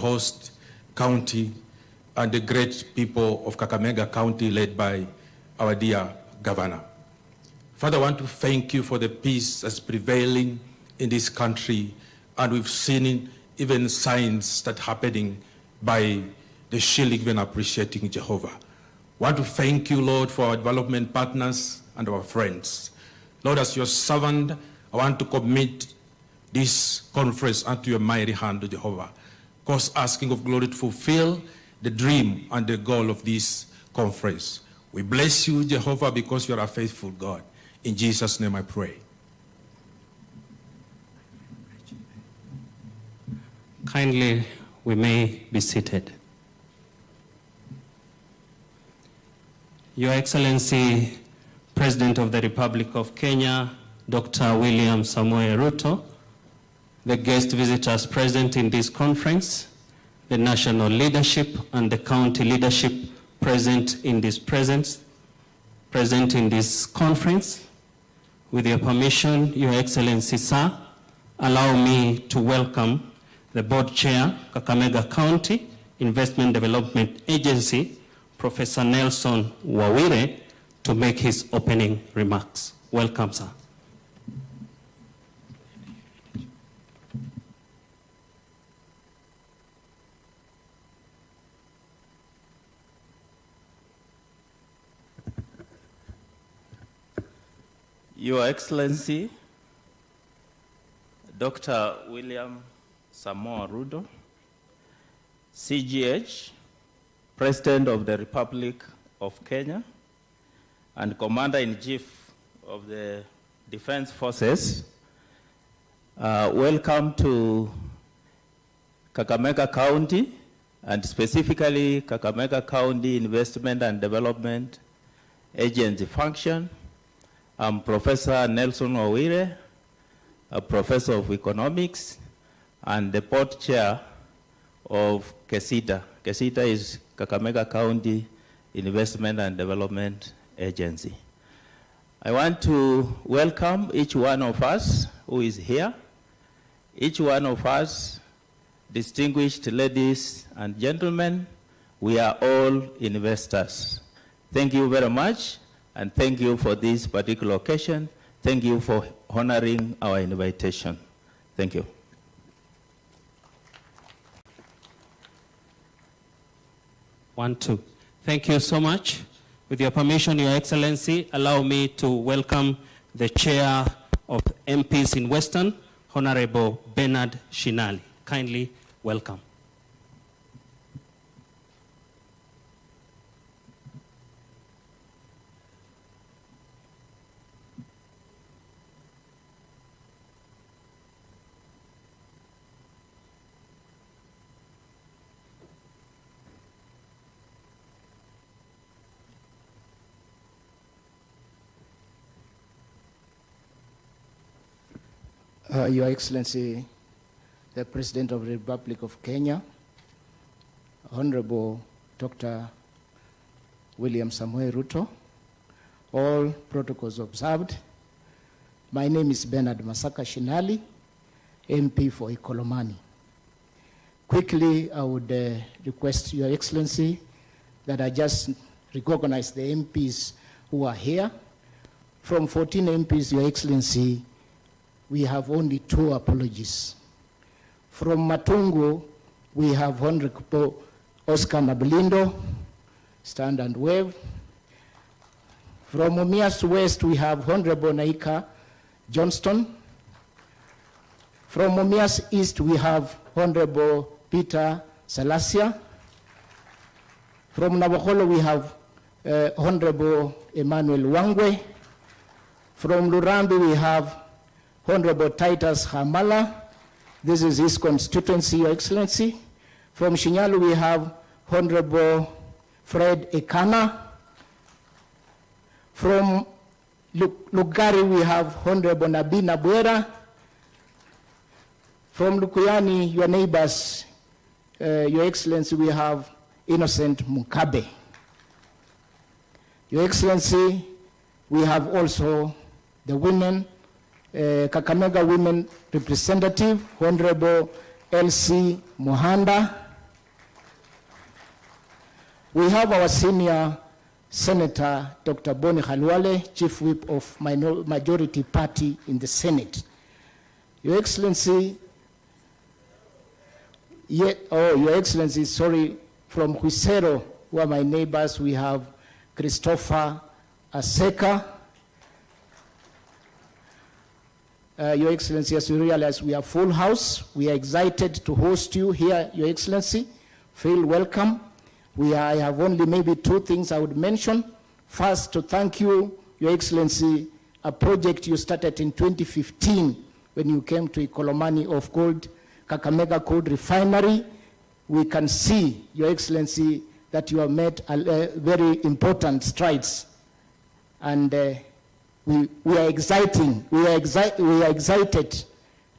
host county and the great people of Kakamega County led by our dear governor. Father, I want to thank you for the peace that's prevailing in this country, and we've seen even signs that happening by the shilling even appreciating Jehovah. I want to thank you, Lord, for our development partners and our friends. Lord, as your servant, I want to commit this conference unto your mighty hand, Jehovah. Cause asking of glory to fulfill the dream and the goal of this conference. We bless you, Jehovah, because you are a faithful God. In Jesus' name I pray. Kindly, we may be seated. Your Excellency, President of the Republic of Kenya, Dr. William Samoei Ruto, the guest visitors present in this conference, the national leadership and the county leadership present in this conference. With your permission, Your Excellency, sir, allow me to welcome the Board Chair, Kakamega County Investment Development Agency, Professor Nelson Wawire, to make his opening remarks. Welcome, sir. Your Excellency, Dr. William Samoei Ruto, CGH, President of the Republic of Kenya, and Commander-in-Chief of the Defense Forces, welcome to Kakamega County, and specifically Kakamega County Investment and Development Agency function. I'm Professor Nelson Wawire, a professor of economics and the board chair of KESITA. KESITA is Kakamega County Investment and Development Agency. I want to welcome each one of us who is here. Each one of us, distinguished ladies and gentlemen, we are all investors. Thank you very much. And thank you for this particular occasion. Thank you for honoring our invitation. Thank you. One, two. Thank you so much. With your permission, Your Excellency, allow me to welcome the Chair of MPs in Western, Honorable Bernard Shinali. Kindly welcome. Your Excellency, the President of the Republic of Kenya, Honorable Dr. William Samoei Ruto, all protocols observed. My name is Bernard Masaka Shinali, MP for Ikolomani. Quickly, I would request Your Excellency that I just recognize the MPs who are here. From 14 MPs, Your Excellency, we have only 2 apologies. From Matungu, we have Honorable Oscar Nabilindo, stand and wave. From MMUST West, we have Honorable Naika Johnston. From MMUST East, we have Honorable Peter Salasia. From Navakholo, we have Honorable Emmanuel Wangwe. From Lurambi, we have Honorable Titus Hamala. This is his constituency, Your Excellency. From Shinyalu, we have Honorable Fred Ekana. From Lugari, we have Honorable Nabina Buera. From Lukuyani, your neighbors, Your Excellency, we have Innocent Mukabe. Your Excellency, we have also the women, Kakamega Women Representative, Honorable Elsie Mohanda. We have our senior Senator Dr. Boni Khalwale, Chief Whip of Majority Party in the Senate. Your Excellency, Your Excellency, sorry, from Huisero, who are my neighbors, we have Christopher Aseka. Your Excellency, as you realize, we are full house. We are excited to host you here, Your Excellency. Feel welcome. I have only maybe two things I would mention. First, to thank you, Your Excellency, a project you started in 2015 when you came to Ikolomani of Gold, Kakamega Gold Refinery. We can see, Your Excellency, that you have made very important strides. And we are excited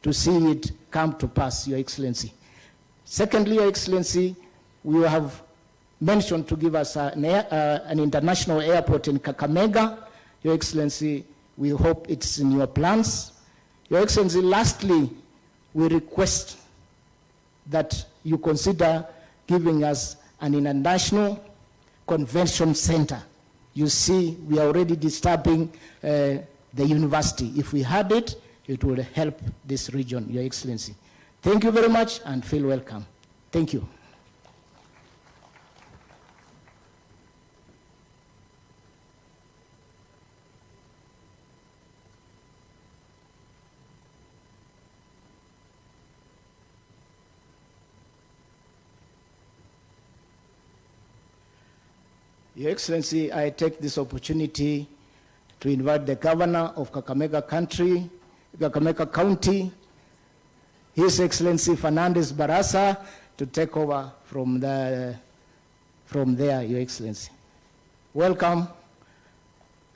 to see it come to pass, Your Excellency. Secondly, Your Excellency, we have mentioned to give us an international airport in Kakamega. Your Excellency, we hope it's in your plans. Your Excellency, lastly, we request that you consider giving us an international convention center. You see, we are already disturbing the university. If we had it, it would help this region, Your Excellency. Thank you very much and feel welcome. Thank you. Your Excellency, I take this opportunity to invite the Governor of Kakamega County, His Excellency Fernandez Barasa, to take over from there, Your Excellency. Welcome,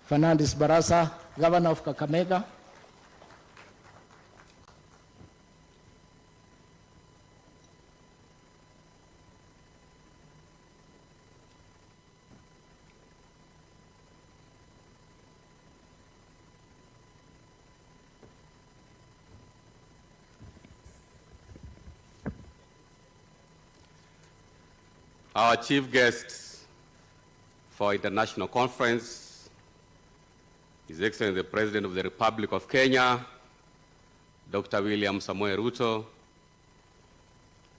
Fernandez Barasa, Governor of Kakamega. Our chief guest for international conference, His Excellency the President of the Republic of Kenya, Dr. William Samoei Ruto,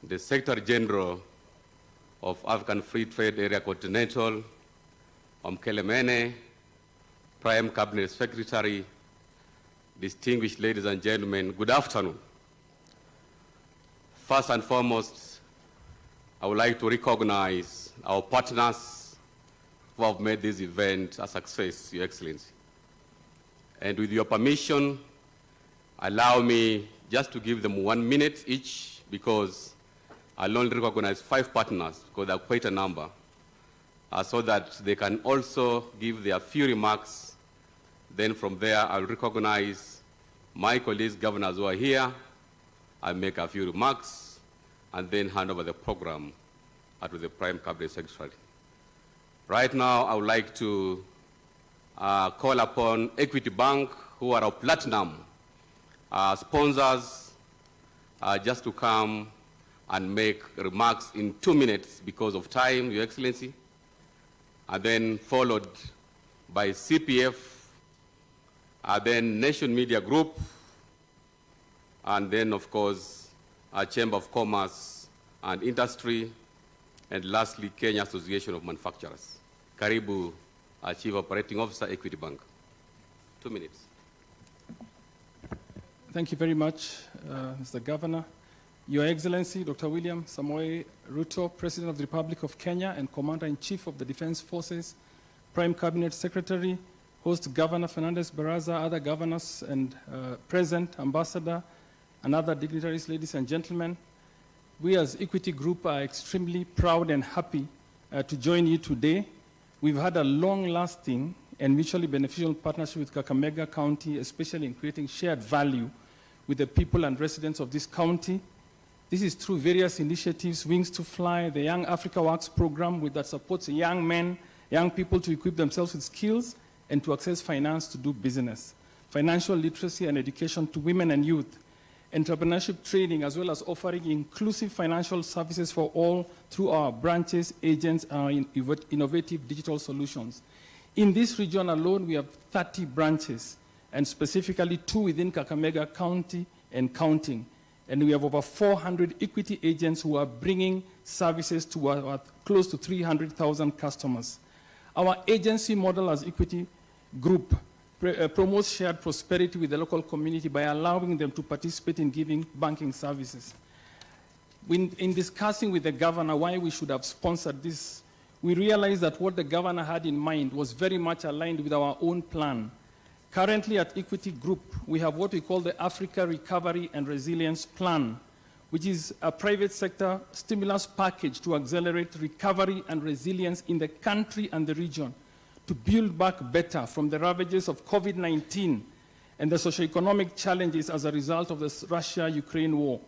the Secretary General of African Free Trade Area Continental, Omkelemene, Prime Cabinet Secretary, distinguished ladies and gentlemen, good afternoon. First and foremost, I would like to recognize our partners who have made this event a success, Your Excellency. And with your permission, allow me just to give them 1 minute each, because I'll only recognize 5 partners, because they're quite a number, so that they can also give their few remarks. Then from there, I'll recognize my colleagues, governors who are here. I'll make a few remarks, and then hand over the program to the Prime Cabinet Secretary. Right now, I would like to call upon Equity Bank, who are our platinum sponsors, just to come and make remarks in 2 minutes because of time, Your Excellency, and then followed by CPF, then Nation Media Group, and then, of course, our Chamber of Commerce and Industry, and lastly, Kenya Association of Manufacturers. Karibu, our Chief Operating Officer, Equity Bank. 2 minutes. Thank you very much, Mr. Governor. Your Excellency, Dr. William Samoei Ruto, President of the Republic of Kenya and Commander-in-Chief of the Defense Forces, Prime Cabinet Secretary, Host Governor Fernandez Barasa, other governors and present, Ambassador, and other dignitaries, ladies and gentlemen. We as Equity Group are extremely proud and happy to join you today. We've had a long-lasting and mutually beneficial partnership with Kakamega County, especially in creating shared value with the people and residents of this county. This is through various initiatives, Wings to Fly, the Young Africa Works program that supports young men, young people to equip themselves with skills and to access finance to do business, financial literacy and education to women and youth, entrepreneurship training, as well as offering inclusive financial services for all through our branches, agents, and our innovative digital solutions. In this region alone, we have 30 branches, and specifically 2 within Kakamega County and counting. And we have over 400 equity agents who are bringing services to our close to 300,000 customers. Our agency model as Equity Group promotes shared prosperity with the local community by allowing them to participate in giving banking services. In discussing with the governor why we should have sponsored this, we realized that what the governor had in mind was very much aligned with our own plan. Currently at Equity Group, we have what we call the Africa Recovery and Resilience Plan, which is a private sector stimulus package to accelerate recovery and resilience in the country and the region, to build back better from the ravages of COVID-19 and the socioeconomic challenges as a result of the Russia-Ukraine war.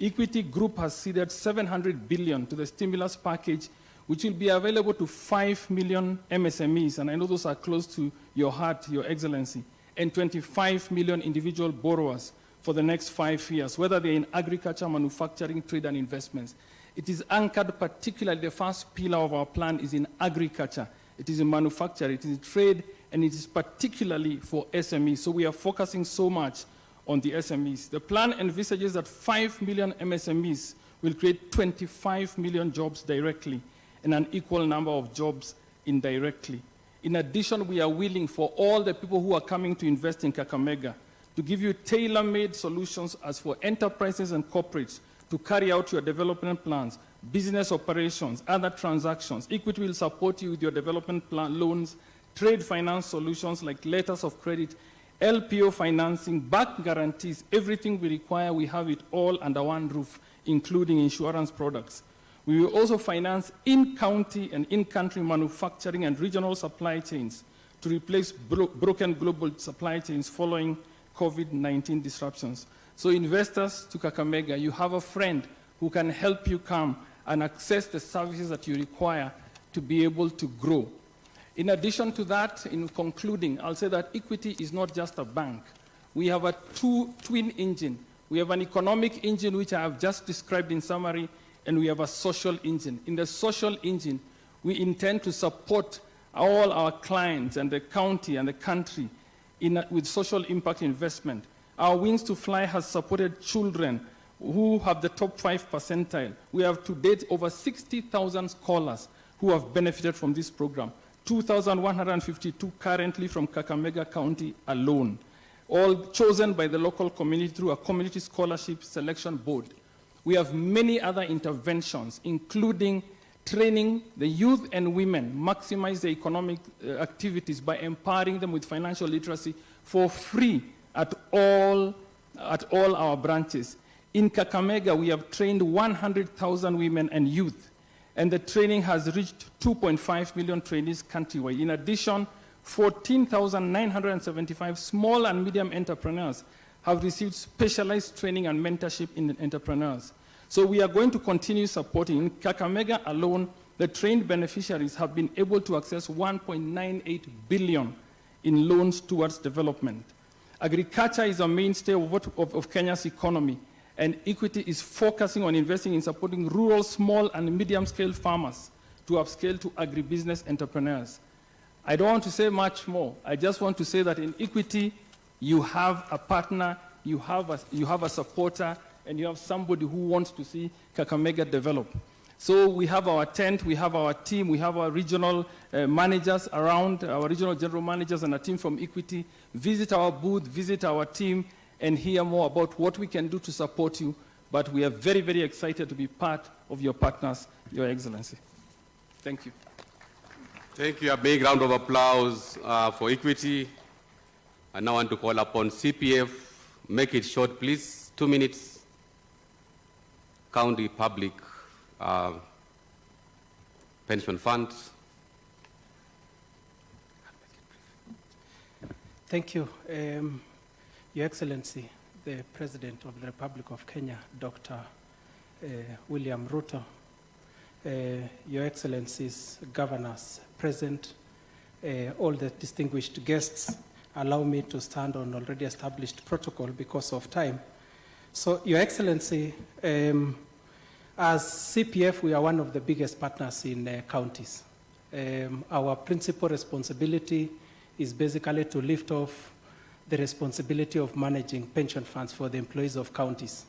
Equity Group has seeded 700 billion to the stimulus package, which will be available to 5 million MSMEs, and I know those are close to your heart, Your Excellency, and 25 million individual borrowers for the next 5 years, whether they're in agriculture, manufacturing, trade, and investments. It is anchored particularly, the first pillar of our plan is in agriculture. It is in manufacture, it is in trade, and it is particularly for SMEs. So we are focusing so much on the SMEs. The plan envisages that 5 million MSMEs will create 25 million jobs directly and an equal number of jobs indirectly. In addition, we are willing for all the people who are coming to invest in Kakamega to give you tailor-made solutions as for enterprises and corporates to carry out your development plans, business operations, other transactions. Equity will support you with your development plan loans, trade finance solutions like letters of credit, LPO financing, back guarantees, everything we require, we have it all under one roof, including insurance products. We will also finance in-county and in-country manufacturing and regional supply chains to replace broken global supply chains following COVID-19 disruptions. So investors to Kakamega, you have a friend who can help you come and access the services that you require to be able to grow. In addition to that, in concluding, I'll say that Equity is not just a bank. We have a twin engine. We have an economic engine, which I have just described in summary, and we have a social engine. In the social engine, we intend to support all our clients and the county and the country with social impact investment. Our Wings to Fly has supported children who have the top 5 percentile. We have to date over 60,000 scholars who have benefited from this program. 2,152 currently from Kakamega County alone, all chosen by the local community through a community scholarship selection board. We have many other interventions, including training the youth and women, maximize the economic activities by empowering them with financial literacy for free at all our branches. In Kakamega, we have trained 100,000 women and youth, and the training has reached 2.5 million trainees countrywide. In addition, 14,975 small and medium entrepreneurs have received specialized training and mentorship in entrepreneurs. So we are going to continue supporting. In Kakamega alone, the trained beneficiaries have been able to access 1.98 billion in loans towards development. Agriculture is a mainstay of Kenya's economy, and Equity is focusing on investing in supporting rural, small, and medium-scale farmers to upscale to agribusiness entrepreneurs. I don't want to say much more. I just want to say that in Equity, you have a partner, you have a supporter, and you have somebody who wants to see Kakamega develop. So we have our tent, we have our team, we have our regional managers around, our regional general managers and a team from Equity. Visit our booth, visit our team, and hear more about what we can do to support you. But we are very, very excited to be part of your partners, Your Excellency. Thank you. Thank you. A big round of applause for Equity. I now want to call upon CPF. Make it short, please. 2 minutes. County Public Pension Fund. Thank you. Your Excellency, the President of the Republic of Kenya, Dr. William Ruto, Your Excellencies, governors present, all the distinguished guests, allow me to stand on already established protocol because of time. So, Your Excellency, as CPF, we are one of the biggest partners in counties. Our principal responsibility is basically to lift off the responsibility of managing pension funds for the employees of counties.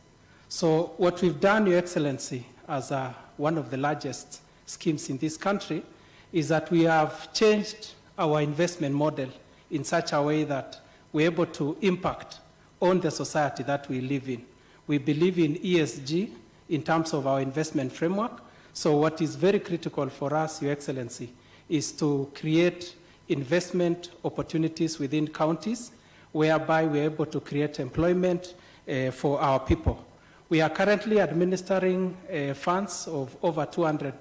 So what we've done, Your Excellency, as one of the largest schemes in this country, is that we have changed our investment model in such a way that we're able to impact on the society that we live in. We believe in ESG in terms of our investment framework. So what is very critical for us, Your Excellency, is to create investment opportunities within counties whereby we're able to create employment for our people. We are currently administering funds of over 200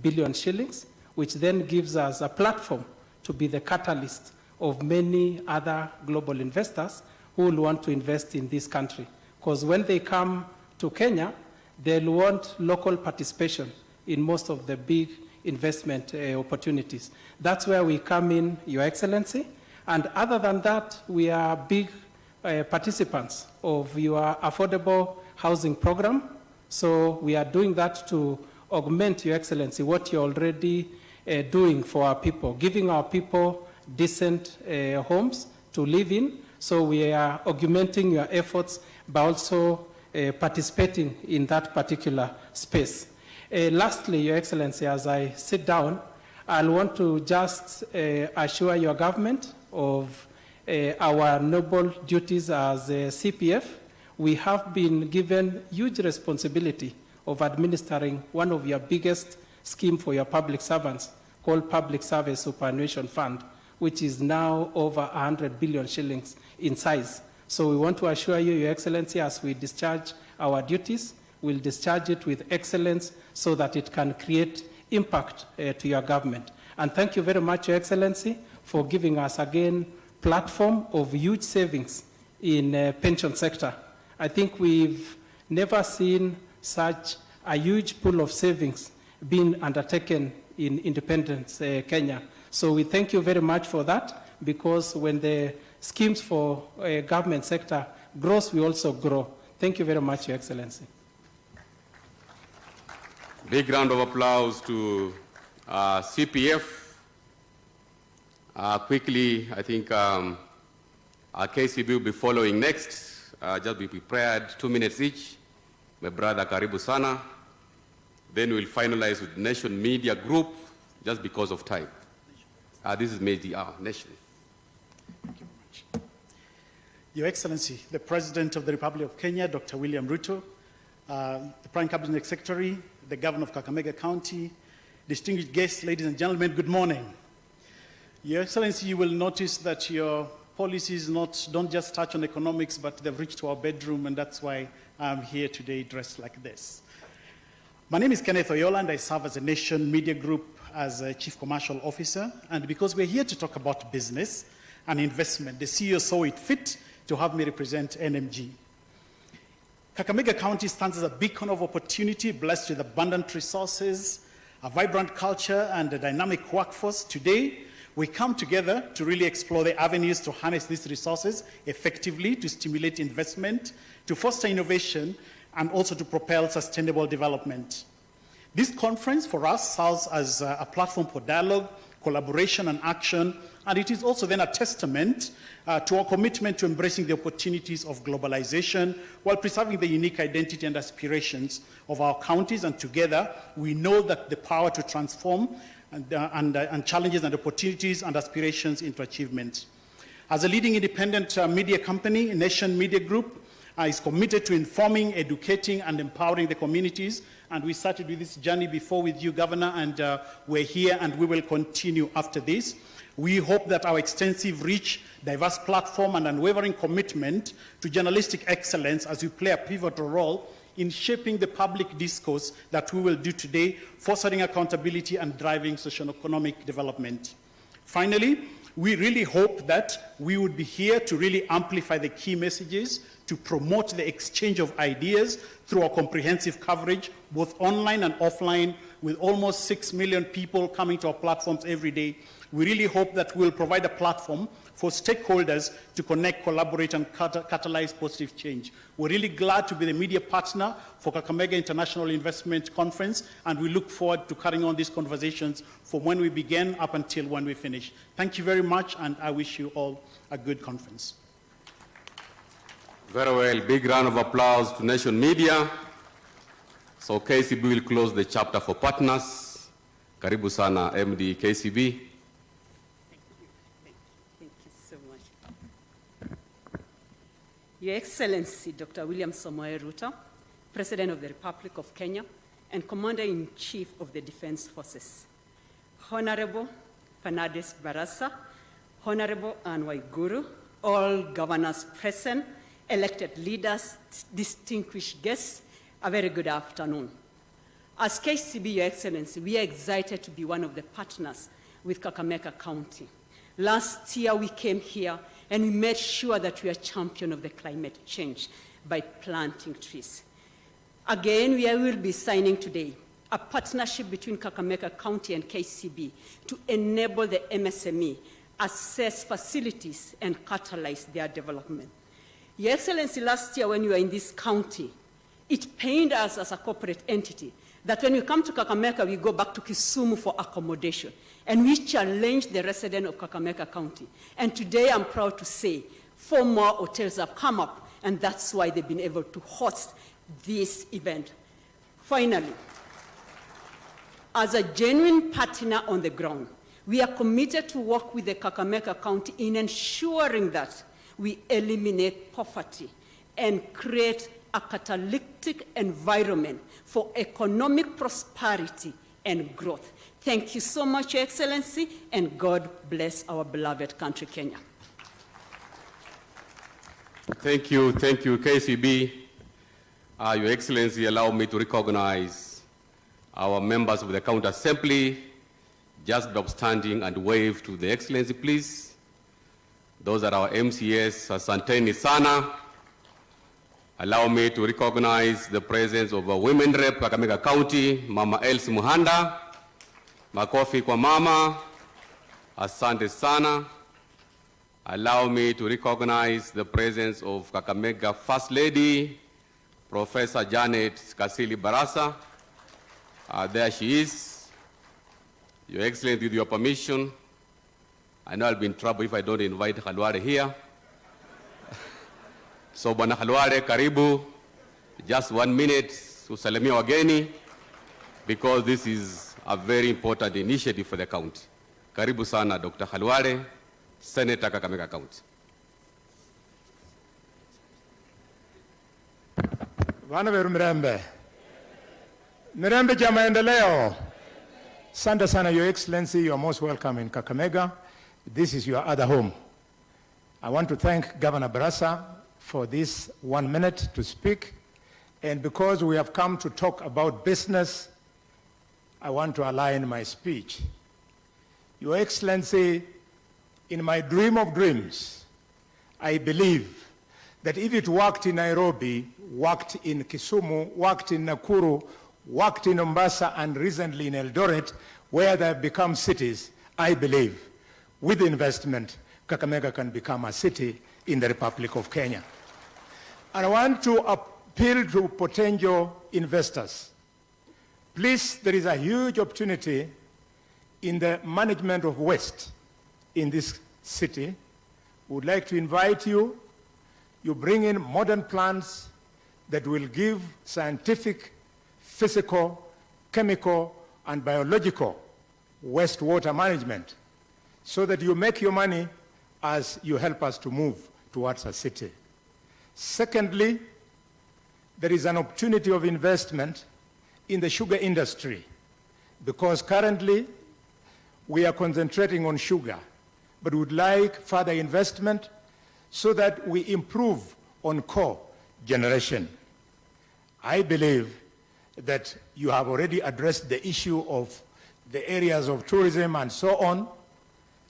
billion shillings, which then gives us a platform to be the catalyst of many other global investors who will want to invest in this country. Because when they come to Kenya, they'll want local participation in most of the big investment opportunities. That's where we come in, Your Excellency. And other than that, we are big participants of your affordable housing program. So we are doing that to augment, Your Excellency, what you're already doing for our people, giving our people decent homes to live in. So we are augmenting your efforts by also participating in that particular space. Lastly, Your Excellency, as I sit down, I'll want to just assure your government of our noble duties as CPF. We have been given huge responsibility of administering one of your biggest schemes for your public servants called Public Service Superannuation Fund, which is now over 100 billion shillings in size. So we want to assure you, Your Excellency, as we discharge our duties, we'll discharge it with excellence so that it can create impact to your government. And thank you very much, Your Excellency, for giving us again platform of huge savings in pension sector. I think we've never seen such a huge pool of savings being undertaken in independence Kenya. So we thank you very much for that, because when the schemes for government sector grows, we also grow. Thank you very much, Your Excellency. Big round of applause to CPF. Quickly, I think our KCB will be following next. Just be prepared, 2 minutes each. My brother Karibu Sana. Then we'll finalize with Nation Media Group, just because of time. This is Media Nation. Thank you very much. Your Excellency, the President of the Republic of Kenya, Dr. William Ruto, the Prime Cabinet Secretary, the Governor of Kakamega County, distinguished guests, ladies and gentlemen, good morning. Your Excellency, you will notice that your policies don't just touch on economics, but they've reached to our bedroom, and that's why I'm here today dressed like this. My name is Kenneth Oyola, and I serve as a Nation Media Group as a Chief Commercial Officer. And because we're here to talk about business and investment, the CEO saw it fit to have me represent NMG. Kakamega County stands as a beacon of opportunity, blessed with abundant resources, a vibrant culture, and a dynamic workforce. Today, we come together to really explore the avenues to harness these resources effectively, to stimulate investment, to foster innovation, and also to propel sustainable development. This conference for us serves as a platform for dialogue, collaboration, and action, and it is also then a testament to our commitment to embracing the opportunities of globalization while preserving the unique identity and aspirations of our counties, and together we know that the power to transform and challenges and opportunities and aspirations into achievement. As a leading independent media company, Nation Media Group is committed to informing, educating, and empowering the communities. And we started with this journey before with you, Governor, and we're here and we will continue after this. We hope that our extensive reach, diverse platform, and unwavering commitment to journalistic excellence as we play a pivotal role in shaping the public discourse that we will do today, fostering accountability and driving socio-economic development. Finally, we really hope that we would be here to really amplify the key messages, to promote the exchange of ideas through our comprehensive coverage, both online and offline, with almost 6 million people coming to our platforms every day. We really hope that we'll provide a platform for stakeholders to connect, collaborate, and catalyze positive change. We're really glad to be the media partner for Kakamega International Investment Conference, and we look forward to carrying on these conversations from when we begin up until when we finish. Thank you very much, and I wish you all a good conference. Very well. Big round of applause to Nation Media. So KCB will close the chapter for partners. Karibu sana, MD KCB. Your Excellency, Dr. William Samoei Ruto, President of the Republic of Kenya and Commander-in-Chief of the Defense Forces, Honorable Fernandes Barasa, Honorable Anne Waiguru, all governors present, elected leaders, distinguished guests, a very good afternoon. As KCB, Your Excellency, we are excited to be one of the partners with Kakamega County. Last year we came here and we made sure that we are champion of the climate change by planting trees. Again, we will be signing today a partnership between Kakamega County and KCB to enable the MSME assess facilities and catalyze their development. Your Excellency, last year when you were in this county, it pained us as a corporate entity that when we come to Kakamega, we go back to Kisumu for accommodation. And we challenged the residents of Kakamega County. And today I'm proud to say 4 more hotels have come up, and that's why they've been able to host this event. Finally, as a genuine partner on the ground, we are committed to work with the Kakamega County in ensuring that we eliminate poverty and create a catalytic environment for economic prosperity and growth. Thank you so much, Your Excellency, and God bless our beloved country, Kenya. Thank you, KCB. Your Excellency, allow me to recognize our members of the County Assembly. Just be upstanding and wave to the Excellency, please. Those are our MCS, Asanteni Sana. Allow me to recognize the presence of a women rep, Kakamega County, Mama Elsie Muhanda. Makofi kwa mama, asante sana. Allow me to recognize the presence of Kakamega First Lady, Professor Janet Kasili Barasa. There she is. Your Excellency, with your permission, I know I'll be in trouble if I don't invite Khalware here. So, Bwana Khalware, karibu. Just 1 minute, usalimia wageni, because this is a very important initiative for the county. Karibu sana, Dr. Khalware, Senator Kakamega County. Vana veru mirembe. Mirembe cha maendeleo. Asante sana, Your Excellency, you are most welcome in Kakamega. This is your other home. I want to thank Governor Barasa for this 1 minute to speak. And because we have come to talk about business, I want to align my speech. Your Excellency, in my dream of dreams, I believe that if it worked in Nairobi, worked in Kisumu, worked in Nakuru, worked in Mombasa, and recently in Eldoret, where they have become cities, I believe with investment, Kakamega can become a city in the Republic of Kenya. And I want to appeal to potential investors. Please, there is a huge opportunity in the management of waste in this city. We would like to invite you. You bring in modern plants that will give scientific, physical, chemical, and biological wastewater management so that you make your money as you help us to move towards a city. Secondly, there is an opportunity of investment in the sugar industry because currently we are concentrating on sugar, but would like further investment so that we improve on co-generation. I believe that you have already addressed the issue of the areas of tourism and so on,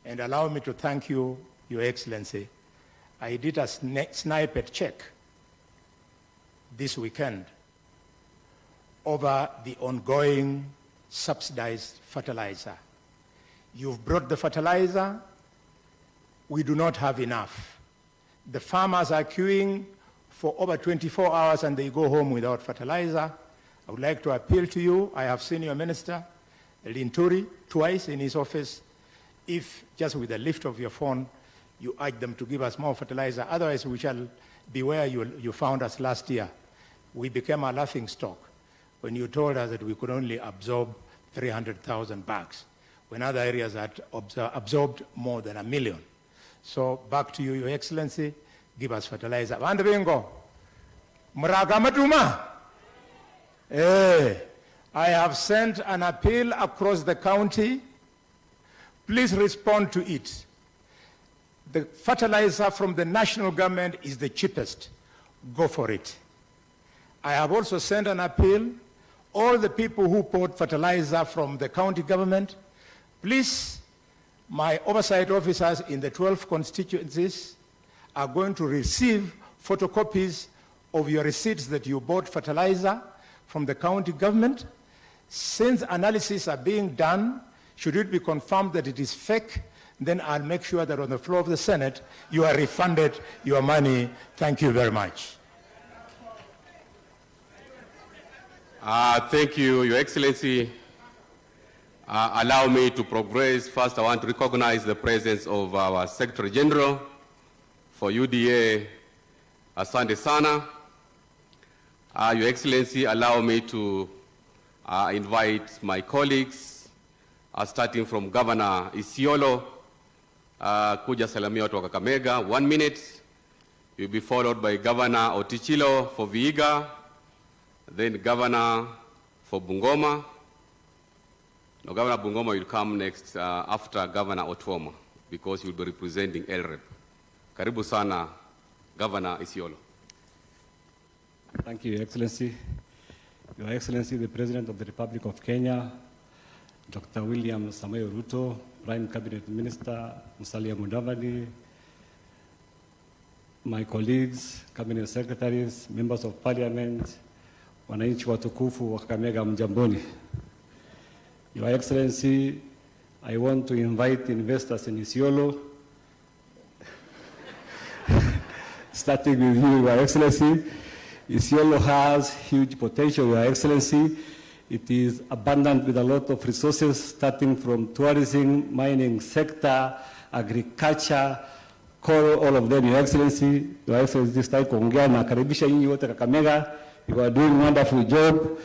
and allow me to thank you, Your Excellency. I did a sniper check this weekend over the ongoing subsidized fertilizer. You've brought the fertilizer. We do not have enough. The farmers are queuing for over 24 hours and they go home without fertilizer. I would like to appeal to you. I have seen your minister, Linturi, twice in his office. If just with a lift of your phone, you urge them to give us more fertilizer. Otherwise, we shall be where you found us last year. We became a laughing stock when you told us that we could only absorb 300,000 bags, when other areas had absorbed more than 1 million. So back to you, Your Excellency, give us fertilizer. Vandu bingo, muraga matuma. I have sent an appeal across the county. Please respond to it. The fertilizer from the national government is the cheapest. Go for it. I have also sent an appeal. All the people who bought fertilizer from the county government, please, my oversight officers in the 12 constituencies are going to receive photocopies of your receipts that you bought fertilizer from the county government. Since analyses are being done, should it be confirmed that it is fake, then I'll make sure that on the floor of the Senate, you are refunded your money. Thank you very much. Thank you, Your Excellency. Allow me to progress. First, I want to recognize the presence of our Secretary General for UDA, Asante Sana. Your Excellency, allow me to invite my colleagues, starting from Governor Isiolo, kuja salamia watu wa Kakamega. 1 minute. You'll be followed by Governor Otichilo for Vihiga, then Governor for Bungoma. No, Governor Bungoma will come next after Governor Otuoma, because he will be representing LREP. Karibu sana, Governor Isiolo. Thank you, Your Excellency. Your Excellency, the President of the Republic of Kenya, Dr. William Samoei Ruto, Prime Cabinet Minister Musalia Mudavadi, my colleagues, Cabinet Secretaries, Members of Parliament, wananchi watukufu wa Kakamega mjamboni. Your Excellency, I want to invite investors in Isiolo, starting with you, Your Excellency. Isiolo has huge potential, Your Excellency. It is abundant with a lot of resources, starting from tourism, mining sector, agriculture, coal, all of them, Your Excellency. Your Excellency, this time kuongea na karibisha nyinyi wote Kakamega. You are doing a wonderful job.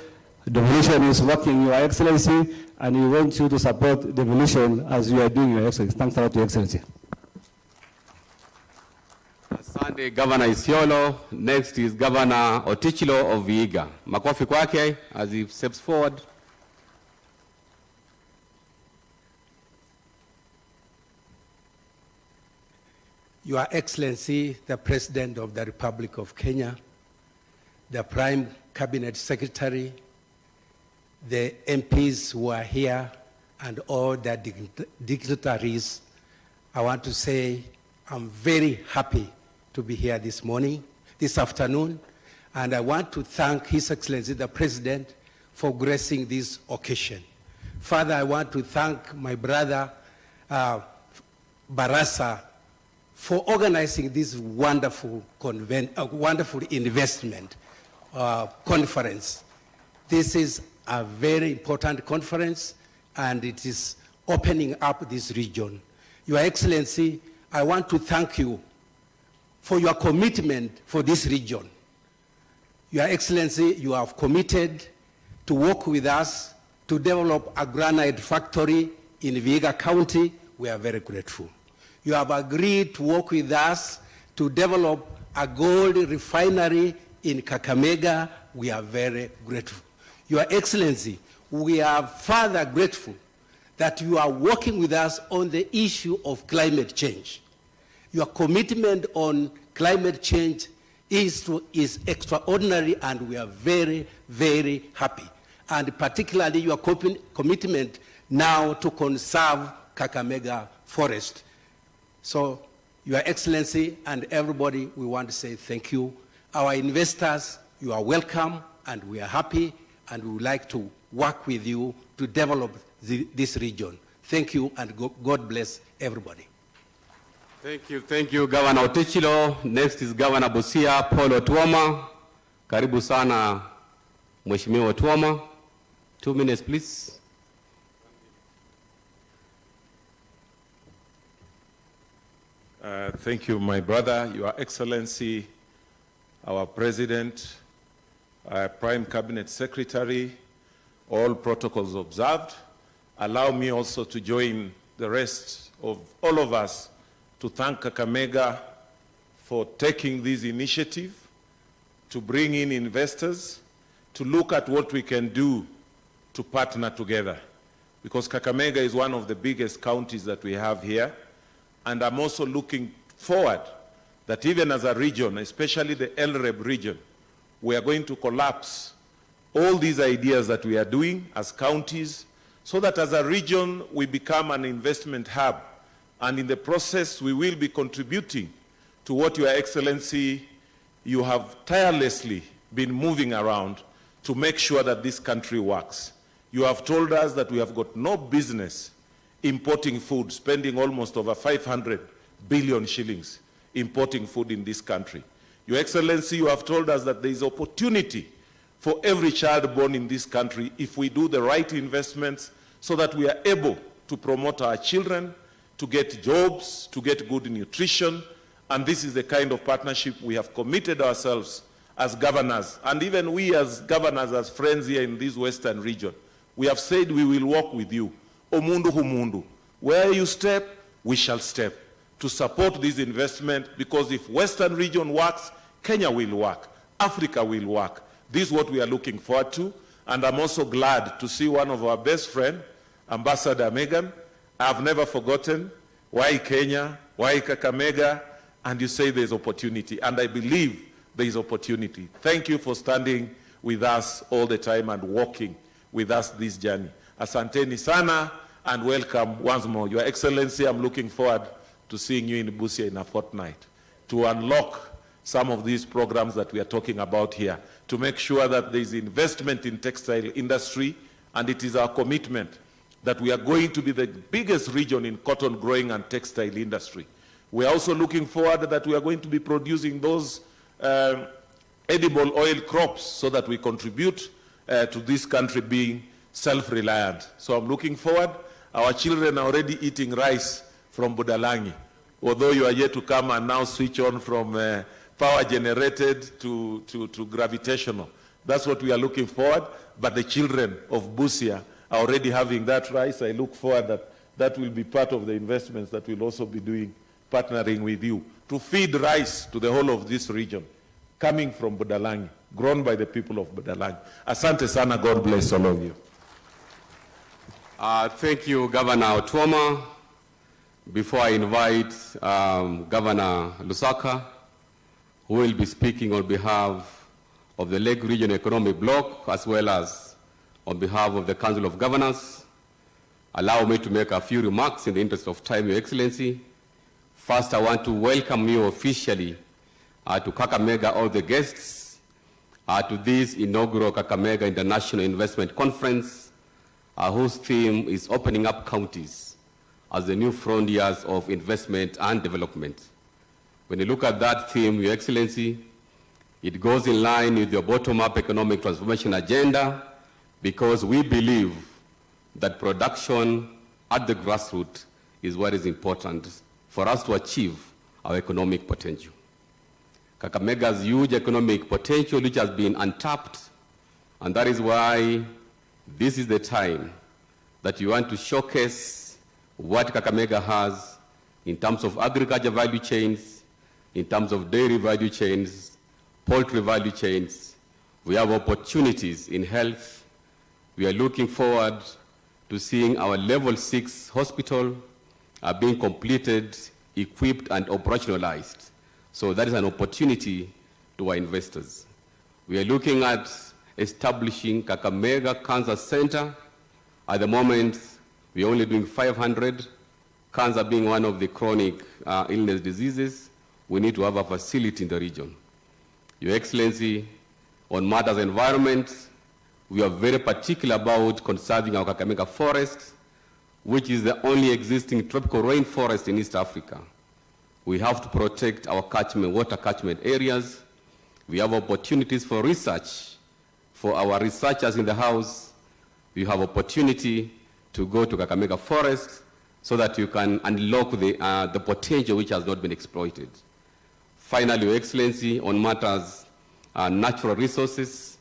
Devolution is working, Your Excellency, and we want you to support devolution as you are doing, Your Excellency. Thanks a lot, Your Excellency. Sunday, Governor Isiolo. Next is Governor Otichilo of Vihiga. Makofi kwake as he steps forward. Your Excellency, the President of the Republic of Kenya, the Prime Cabinet Secretary, the MPs who are here, and all the dignitaries, I want to say I'm very happy to be here this afternoon, and I want to thank His Excellency, the President, for gracing this occasion. Further, I want to thank my brother, Barasa, for organizing this wonderful investment conference. This is a very important conference, and it is opening up this region. Your Excellency, I want to thank you for your commitment for this region. Your Excellency, you have committed to work with us to develop a granite factory in Vihiga County. We are very grateful. You have agreed to work with us to develop a gold refinery in Kakamega. We are very grateful. Your Excellency, we are further grateful that you are working with us on the issue of climate change. Your commitment on climate change is extraordinary, and we are very, very happy. And particularly your commitment now to conserve Kakamega forest. So, Your Excellency and everybody, we want to say thank you. Our investors, you are welcome, and we are happy, and we would like to work with you to to develop this region. Thank you, and God bless everybody. Thank you, Governor Otechilo. Next is Governor Busia, Paul Otuoma. Karibu sana, Mheshimiwa Otuoma. 2 minutes, please. Thank you, my brother, Your Excellency, our President, Prime Cabinet Secretary, all protocols observed. Allow me also to join the rest of all of us to thank Kakamega for taking this initiative to bring in investors, to look at what we can do to partner together. Because Kakamega is one of the biggest counties that we have here, and I'm also looking forward that even as a region, especially the LREB region, we are going to collapse all these ideas that we are doing as counties, so that as a region we become an investment hub. And in the process, we will be contributing to what Your Excellency, you have tirelessly been moving around to make sure that this country works. You have told us that we have got no business importing food, spending almost over 500 billion shillings importing food in this country. Your Excellency, you have told us that there is opportunity for every child born in this country if we do the right investments so that we are able to promote our children, to get jobs, to get good nutrition, and this is the kind of partnership we have committed ourselves as governors, and even we as governors, as friends here in this western region. We have said we will work with you. Omundu humundu. Where you step, we shall step to support this investment, because if Western region works, Kenya will work, Africa will work. This is what we are looking forward to, and I'm also glad to see one of our best friends, Ambassador Megan. I've never forgotten why Kenya, why Kakamega, and you say there's opportunity, and I believe there is opportunity. Thank you for standing with us all the time and walking with us this journey. Asanteni sana, and welcome once more. Your Excellency, I'm looking forward to seeing you in Busia in a fortnight to unlock some of these programs that we are talking about here, to make sure that there is investment in textile industry, and it is our commitment that we are going to be the biggest region in cotton growing and textile industry. We are also looking forward that we are going to be producing those edible oil crops so that we contribute to this country being self-reliant. So I'm looking forward. Our children are already eating rice from Budalangi, although you are yet to come and now switch on from power generated to gravitational. That's what we are looking forward, but the children of Busia are already having that rice. I look forward that that will be part of the investments that we'll also be doing, partnering with you, to feed rice to the whole of this region, coming from Budalangi, grown by the people of Budalangi. Asante sana, God bless all of you. Thank you, Governor Otuoma. Before I invite Governor Lusaka, who will be speaking on behalf of the Lake Region Economic Bloc, as well as on behalf of the Council of Governors, allow me to make a few remarks in the interest of time, Your Excellency. First, I want to welcome you officially to Kakamega, all the guests, to this inaugural Kakamega International Investment Conference, whose theme is opening up counties as the new frontiers of investment and development. When you look at that theme, Your Excellency, it goes in line with your bottom-up economic transformation agenda, because we believe that production at the grassroots is what is important for us to achieve our economic potential. Kakamega's huge economic potential, which has been untapped, and that is why this is the time that you want to showcase what Kakamega has in terms of agriculture value chains, in terms of dairy value chains, poultry value chains. We have opportunities in health. We are looking forward to seeing our level 6 hospital being completed, equipped, and operationalized. So that is an opportunity to our investors. We are looking at establishing Kakamega Cancer Center. At the moment, we are only doing 500. Cancer being one of the chronic illness diseases, we need to have a facility in the region. Your Excellency, on matters environment, we are very particular about conserving our Kakamega forest, which is the only existing tropical rainforest in East Africa. We have to protect our water catchment areas. We have opportunities for research. For our researchers in the House, you have opportunity to go to Kakamega Forest so that you can unlock the potential which has not been exploited. Finally, Your Excellency, on matters natural resources,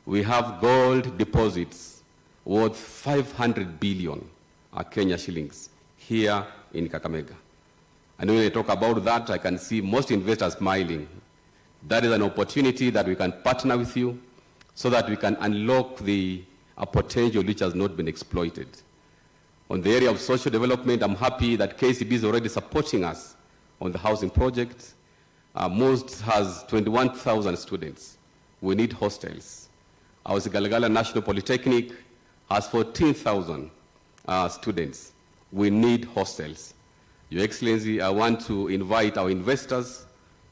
we have gold deposits worth 500 billion Kenya shillings here in Kakamega. And when I talk about that, I can see most investors smiling. That is an opportunity that we can partner with you so that we can unlock the potential which has not been exploited. On the area of social development, I'm happy that KCB is already supporting us on the housing project. MMUST has 21,000 students. We need hostels. Our Galagala National Polytechnic has 14,000 students. We need hostels. Your Excellency, I want to invite our investors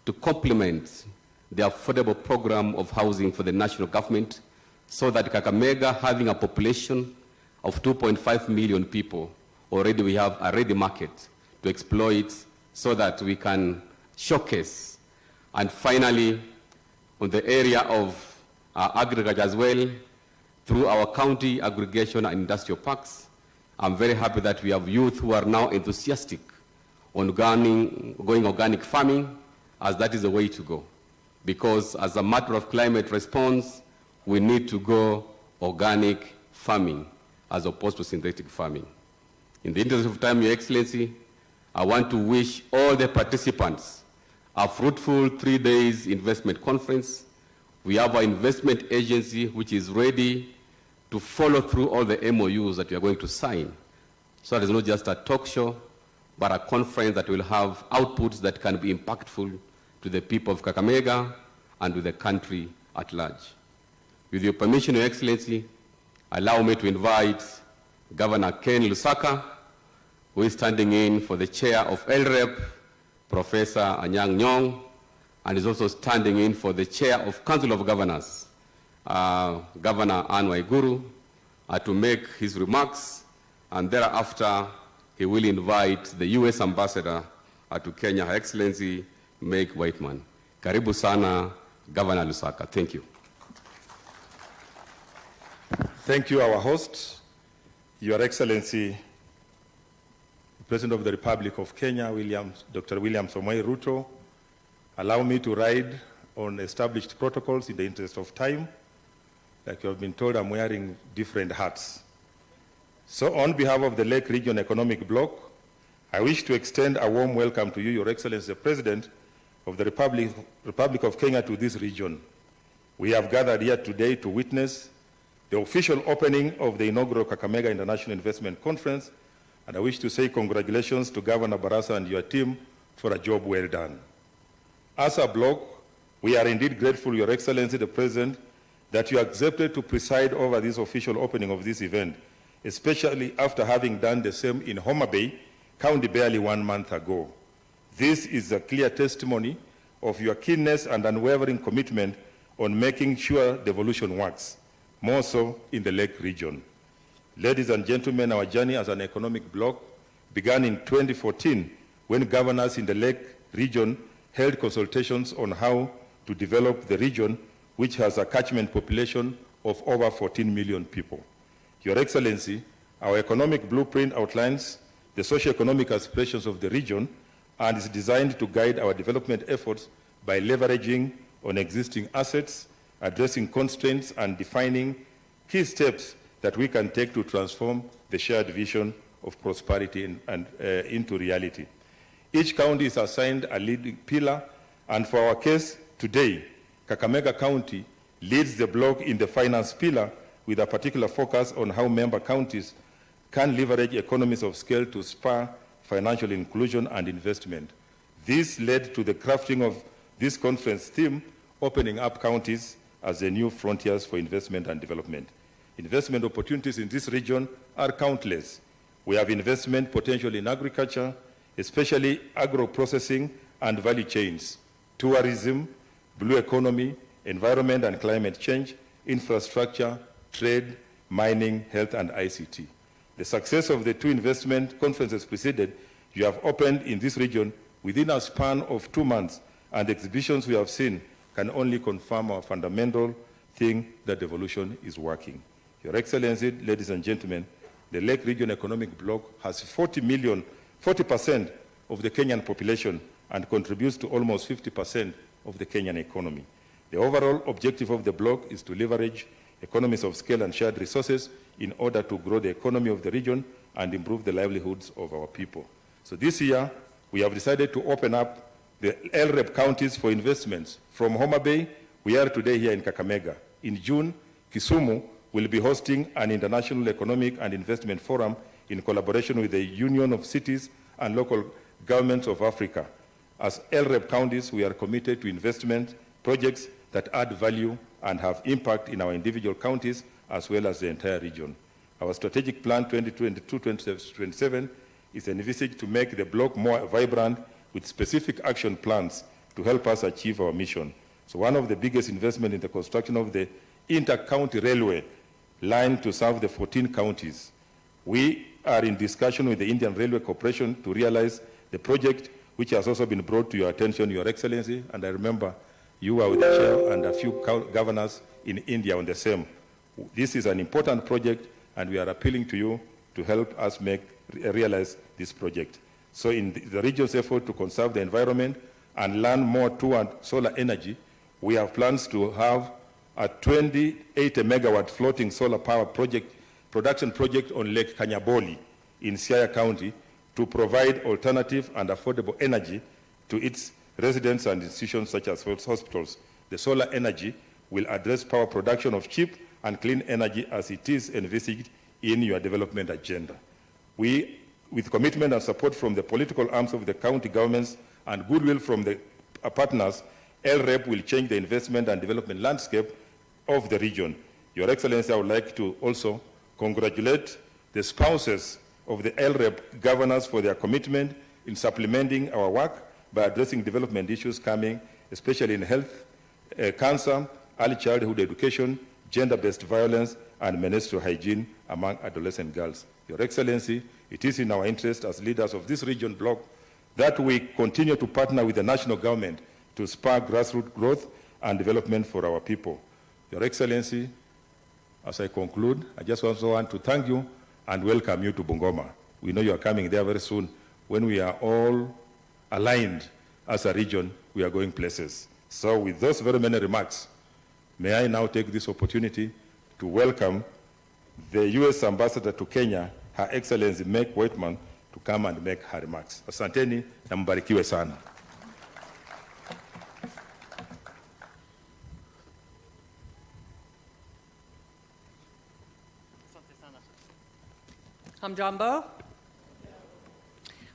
to complement the affordable program of housing for the national government so that Kakamega, having a population of 2.5 million people, already we have a ready market to exploit so that we can showcase. And finally, on the area of agriculture as well, through our county aggregation and industrial parks, I'm very happy that we have youth who are now enthusiastic on going organic farming, as that is the way to go. Because as a matter of climate response, we need to go organic farming as opposed to synthetic farming. In the interest of time, Your Excellency, I want to wish all the participants a fruitful 3 days investment conference. We have our investment agency which is ready to follow through all the MOUs that we are going to sign. So it's not just a talk show, but a conference that will have outputs that can be impactful to the people of Kakamega and to the country at large. With your permission, Your Excellency, allow me to invite Governor Ken Lusaka, who is standing in for the chair of LREP, Professor Anyang' Nyong, and is also standing in for the chair of Council of Governors, Governor Anne Waiguru, to make his remarks, and thereafter he will invite the U.S. Ambassador to Kenya, Her Excellency Meg Whiteman. Karibu sana, Governor Lusaka. Thank you. Thank you, our host, Your Excellency, President of the Republic of Kenya, Dr. William Samoei Ruto. Allow me to ride on established protocols in the interest of time. Like you have been told, I'm wearing different hats. So on behalf of the Lake Region Economic Bloc, I wish to extend a warm welcome to you, Your Excellency, the President of the Republic of Kenya, to this region. We have gathered here today to witness the official opening of the inaugural Kakamega International Investment Conference, and I wish to say congratulations to Governor Barasa and your team for a job well done. As a bloc, we are indeed grateful, Your Excellency, the President, that you accepted to preside over this official opening of this event, especially after having done the same in Homa Bay County barely 1 month ago. This is a clear testimony of your keenness and unwavering commitment on making sure devolution works, more so in the Lake region. Ladies and gentlemen, our journey as an economic bloc began in 2014 when governors in the Lake region held consultations on how to develop the region, which has a catchment population of over 14 million people. Your Excellency, our economic blueprint outlines the socio-economic aspirations of the region and is designed to guide our development efforts by leveraging on existing assets, addressing constraints, and defining key steps that we can take to transform the shared vision of prosperity into reality. Each county is assigned a leading pillar, and for our case today, Kakamega County leads the bloc in the finance pillar with a particular focus on how member counties can leverage economies of scale to spur financial inclusion and investment. This led to the crafting of this conference theme, opening up counties as the new frontiers for investment and development. Investment opportunities in this region are countless. We have investment potential in agriculture, especially agro-processing and value chains, tourism, blue economy, environment and climate change, infrastructure, trade, mining, health, and ICT. The success of the two investment conferences preceded you have opened in this region within a span of 2 months, and the exhibitions we have seen can only confirm our fundamental thing that devolution is working. Your Excellency, ladies and gentlemen, the Lake Region Economic Bloc has 40% of the Kenyan population and contributes to almost 50% of the Kenyan economy. The overall objective of the bloc is to leverage economies of scale and shared resources in order to grow the economy of the region and improve the livelihoods of our people. So this year, we have decided to open up the LREP counties for investments. From Homa Bay, we are today here in Kakamega. In June, Kisumu will be hosting an international economic and investment forum in collaboration with the Union of Cities and Local Governments of Africa. As LREP counties, we are committed to investment projects that add value and have impact in our individual counties as well as the entire region. Our strategic plan 2022-2027 is envisaged to make the bloc more vibrant with specific action plans to help us achieve our mission. So one of the biggest investments in the construction of the inter-county railway line to serve the 14 counties. We are in discussion with the Indian Railway Corporation to realize the project, which has also been brought to your attention, Your Excellency, and I remember you were with the chair and a few governors in India on the same. This is an important project, and we are appealing to you to help us realize this project. So in the region's effort to conserve the environment and learn more toward solar energy, we have plans to have a 28 megawatt floating solar power production project on Lake Kanyaboli in Siaya County to provide alternative and affordable energy to its residents and institutions such as hospitals. The solar energy will address power production of cheap and clean energy as it is envisaged in your development agenda. We, with commitment and support from the political arms of the county governments and goodwill from the partners, LREP will change the investment and development landscape of the region. Your Excellency, I would like to also congratulate the spouses of the LREP governors for their commitment in supplementing our work by addressing development issues coming, especially in health, cancer, early childhood education, gender-based violence, and menstrual hygiene among adolescent girls. Your Excellency, it is in our interest as leaders of this region bloc that we continue to partner with the national government to spur grassroots growth and development for our people. Your Excellency, as I conclude, I just also want to thank you and welcome you to Bungoma. We know you are coming there very soon. When we are all aligned as a region, we are going places. So with those very many remarks, may I now take this opportunity to welcome the U.S. Ambassador to Kenya, Her Excellency Meg Whitman, to come and make her remarks. Asanteni na mbarikiwe sana. Hamjambo.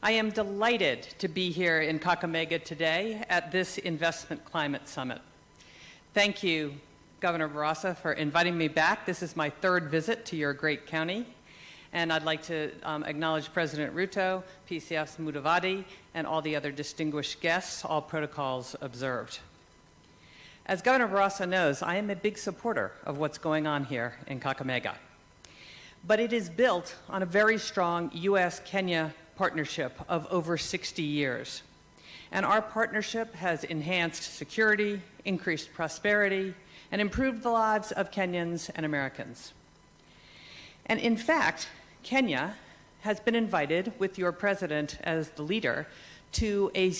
I am delighted to be here in Kakamega today at this Investment Climate Summit. Thank you, Governor Barasa, for inviting me back. This is my third visit to your great county. And I'd like to acknowledge President Ruto, PCF's Mudavadi, and all the other distinguished guests, all protocols observed. As Governor Barasa knows, I am a big supporter of what's going on here in Kakamega. But it is built on a very strong U.S.-Kenya partnership of over 60 years. And our partnership has enhanced security, increased prosperity, and improved the lives of Kenyans and Americans. And in fact, Kenya has been invited, with your president as the leader, to a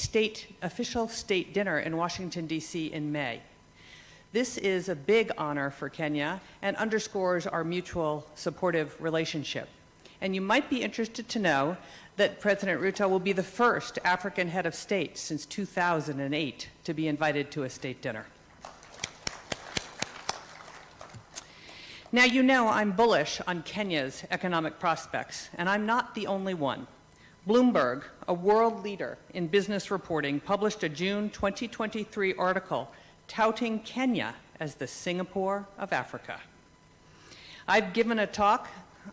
official state dinner in Washington, D.C. in May. This is a big honor for Kenya and underscores our mutual supportive relationship. And you might be interested to know that President Ruto will be the first African head of state since 2008 to be invited to a state dinner. Now, you know I'm bullish on Kenya's economic prospects, and I'm not the only one. Bloomberg, a world leader in business reporting, published a June 2023 article touting Kenya as the Singapore of Africa. I've given a talk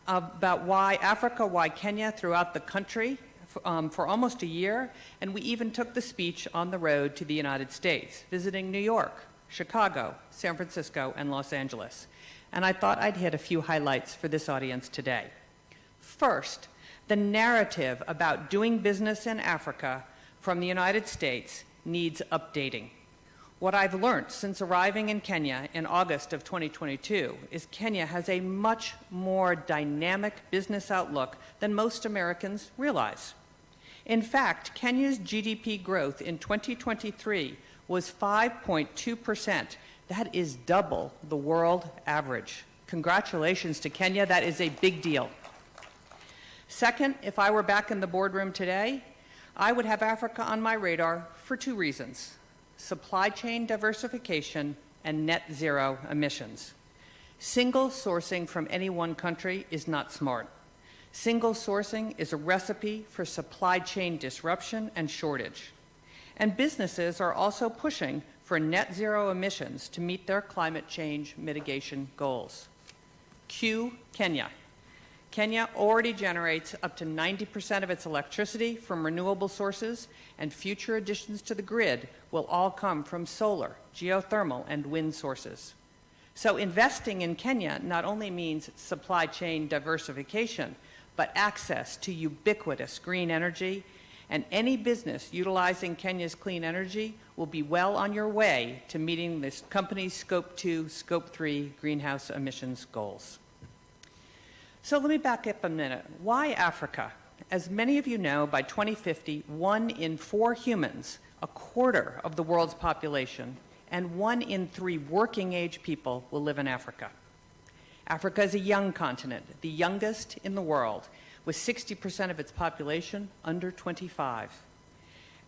about why Africa, why Kenya throughout the country for almost a year, and we even took the speech on the road to the United States, visiting New York, Chicago, San Francisco, and Los Angeles. and I thought I'd hit a few highlights for this audience today. First, the narrative about doing business in Africa from the United States needs updating. What I've learned since arriving in Kenya in August of 2022 is Kenya has a much more dynamic business outlook than most Americans realize. In fact, Kenya's GDP growth in 2023 was 5.2%. That is double the world average. Congratulations to Kenya, that is a big deal. Second, if I were back in the boardroom today, I would have Africa on my radar for two reasons: supply chain diversification and net zero emissions. Single sourcing from any one country is not smart. Single sourcing is a recipe for supply chain disruption and shortage. And businesses are also pushing for net zero emissions to meet their climate change mitigation goals. Cue Kenya. Kenya already generates up to 90% of its electricity from renewable sources, and future additions to the grid will all come from solar, geothermal, and wind sources. So investing in Kenya not only means supply chain diversification, but access to ubiquitous green energy, and any business utilizing Kenya's clean energy will be well on your way to meeting this company's Scope 2, Scope 3 greenhouse emissions goals. So let me back up a minute. Why Africa? As many of you know, by 2050, 1 in 4 humans, a quarter of the world's population, and 1 in 3 working-age people will live in Africa. Africa is a young continent, the youngest in the world, with 60% of its population under 25.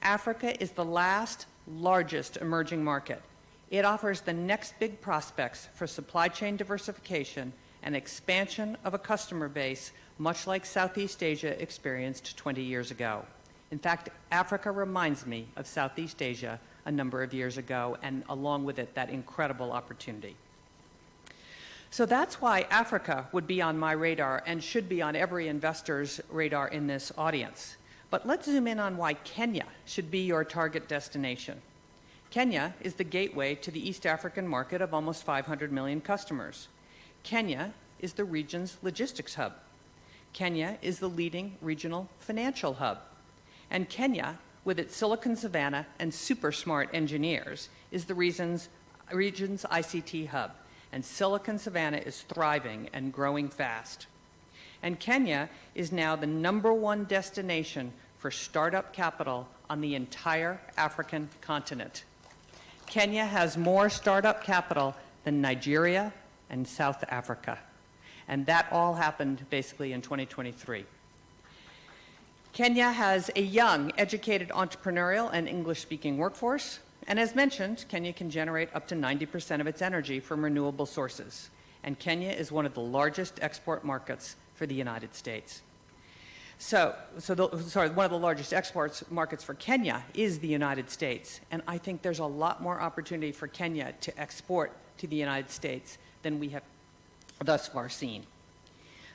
Africa is the last largest emerging market. It offers the next big prospects for supply chain diversification and expansion of a customer base, much like Southeast Asia experienced 20 years ago. In fact, Africa reminds me of Southeast Asia a number of years ago, and along with it, that incredible opportunity. So that's why Africa would be on my radar and should be on every investor's radar in this audience. But let's zoom in on why Kenya should be your target destination. Kenya is the gateway to the East African market of almost 500 million customers. Kenya is the region's logistics hub. Kenya is the leading regional financial hub. And Kenya, with its Silicon Savannah and super smart engineers, is the region's ICT hub. And Silicon Savannah is thriving and growing fast. And Kenya is now the #1 destination for startup capital on the entire African continent. Kenya has more startup capital than Nigeria and South Africa. And that all happened basically in 2023. Kenya has a young, educated, entrepreneurial, and English-speaking workforce. And as mentioned, Kenya can generate up to 90% of its energy from renewable sources. And Kenya is one of the largest export markets for the United States. One of the largest export markets for Kenya is the United States. And I think there's a lot more opportunity for Kenya to export to the United States than we have thus far seen.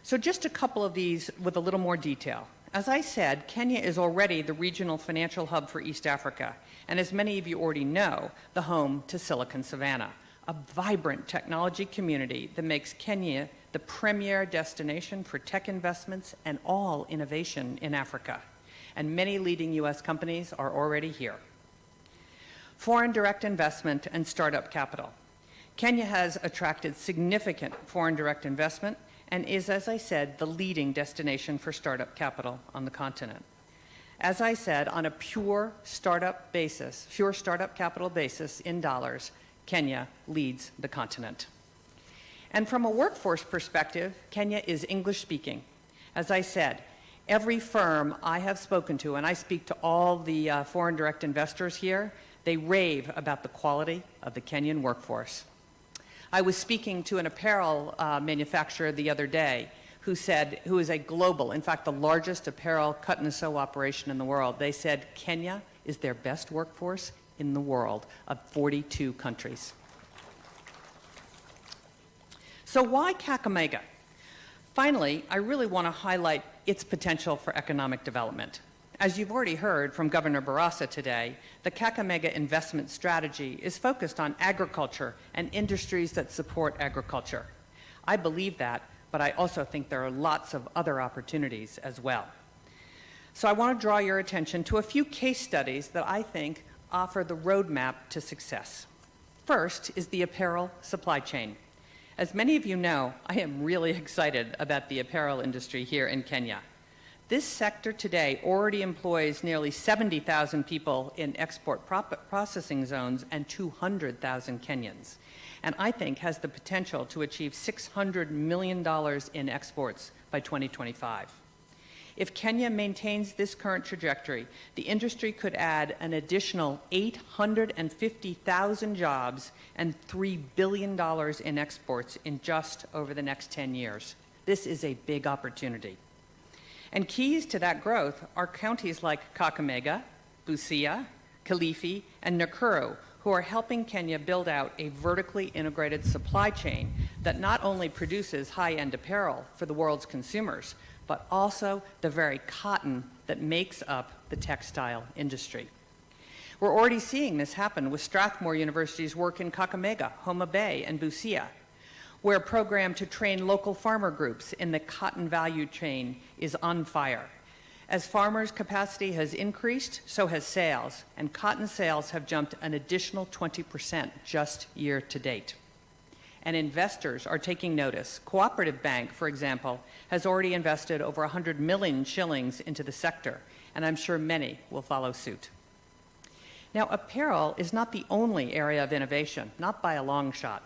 So just a couple of these with a little more detail. As I said, Kenya is already the regional financial hub for East Africa, and as many of you already know, the home to Silicon Savannah, a vibrant technology community that makes Kenya the premier destination for tech investments and all innovation in Africa. And many leading U.S. companies are already here. Foreign direct investment and startup capital. Kenya has attracted significant foreign direct investment and is, as I said, the leading destination for startup capital on the continent. As I said, on a pure startup capital basis in dollars, Kenya leads the continent. And from a workforce perspective, Kenya is English-speaking. As I said, every firm I have spoken to, and I speak to all the foreign direct investors here, they rave about the quality of the Kenyan workforce. I was speaking to an apparel manufacturer the other day who is a global, in fact, the largest apparel cut and sew operation in the world. They said Kenya is their best workforce in the world of 42 countries. So why Kakamega? Finally, I really want to highlight its potential for economic development. As you've already heard from Governor Barasa today, the Kakamega investment strategy is focused on agriculture and industries that support agriculture. I believe that, but I also think there are lots of other opportunities as well. So I want to draw your attention to a few case studies that I think offer the roadmap to success. First is the apparel supply chain. As many of you know, I am really excited about the apparel industry here in Kenya. This sector today already employs nearly 70,000 people in export processing zones and 200,000 Kenyans, and I think has the potential to achieve $600 million in exports by 2025. If Kenya maintains this current trajectory, the industry could add an additional 850,000 jobs and $3 billion in exports in just over the next 10 years. This is a big opportunity. And keys to that growth are counties like Kakamega, Busia, Kilifi, and Nakuru, who are helping Kenya build out a vertically integrated supply chain that not only produces high-end apparel for the world's consumers, but also the very cotton that makes up the textile industry. We're already seeing this happen with Strathmore University's work in Kakamega, Homa Bay, and Busia, where a program to train local farmer groups in the cotton value chain is on fire. As farmers' capacity has increased, so has sales, and cotton sales have jumped an additional 20% just year to date. And investors are taking notice. Cooperative Bank, for example, has already invested over 100 million shillings into the sector, and I'm sure many will follow suit. Now, apparel is not the only area of innovation, not by a long shot.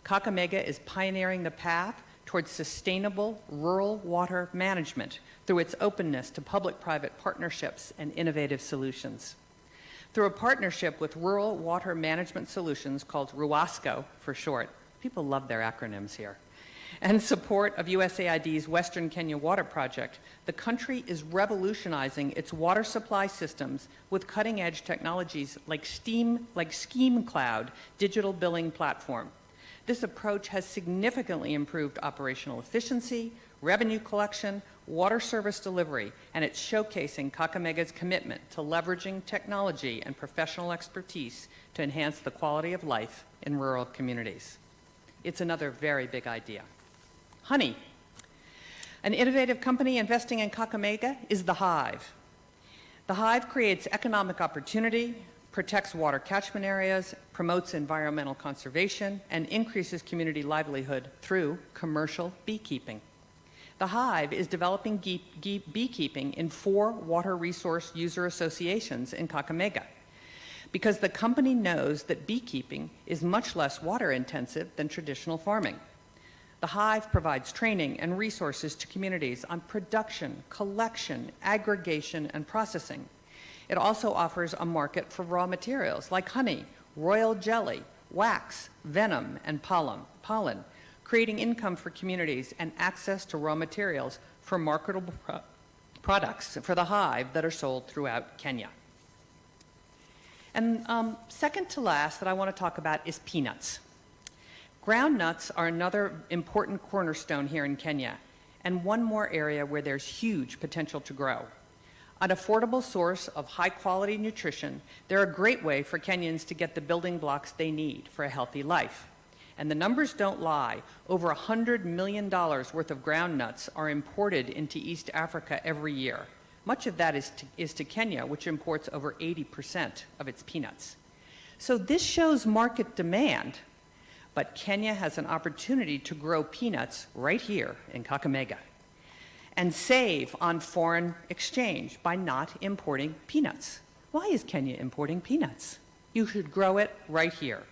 Kakamega is pioneering the path towards sustainable rural water management through its openness to public-private partnerships and innovative solutions. Through a partnership with Rural Water Management Solutions called RUWASCO for short, people love their acronyms here, and support of USAID's Western Kenya Water Project, the country is revolutionizing its water supply systems with cutting-edge technologies like Scheme Cloud digital billing platform. This approach has significantly improved operational efficiency, revenue collection, water service delivery, and it's showcasing Kakamega's commitment to leveraging technology and professional expertise to enhance the quality of life in rural communities. It's another very big idea. Honey. An innovative company investing in Kakamega is The Hive. The Hive creates economic opportunity, protects water catchment areas, promotes environmental conservation, and increases community livelihood through commercial beekeeping. The Hive is developing beekeeping in 4 water resource user associations in Kakamega because the company knows that beekeeping is much less water intensive than traditional farming. The Hive provides training and resources to communities on production, collection, aggregation, and processing. It also offers a market for raw materials like honey, royal jelly, wax, venom, and pollen, creating income for communities and access to raw materials for marketable products for the Hive that are sold throughout Kenya. And second to last that I want to talk about is peanuts. Ground nuts are another important cornerstone here in Kenya, and one more area where there's huge potential to grow. An affordable source of high-quality nutrition, they're a great way for Kenyans to get the building blocks they need for a healthy life. And the numbers don't lie. Over $100 million worth of ground nuts are imported into East Africa every year. Much of that is to Kenya, which imports over 80% of its peanuts. So this shows market demand, but Kenya has an opportunity to grow peanuts right here in Kakamega and save on foreign exchange by not importing peanuts. Why is Kenya importing peanuts? You should grow it right here.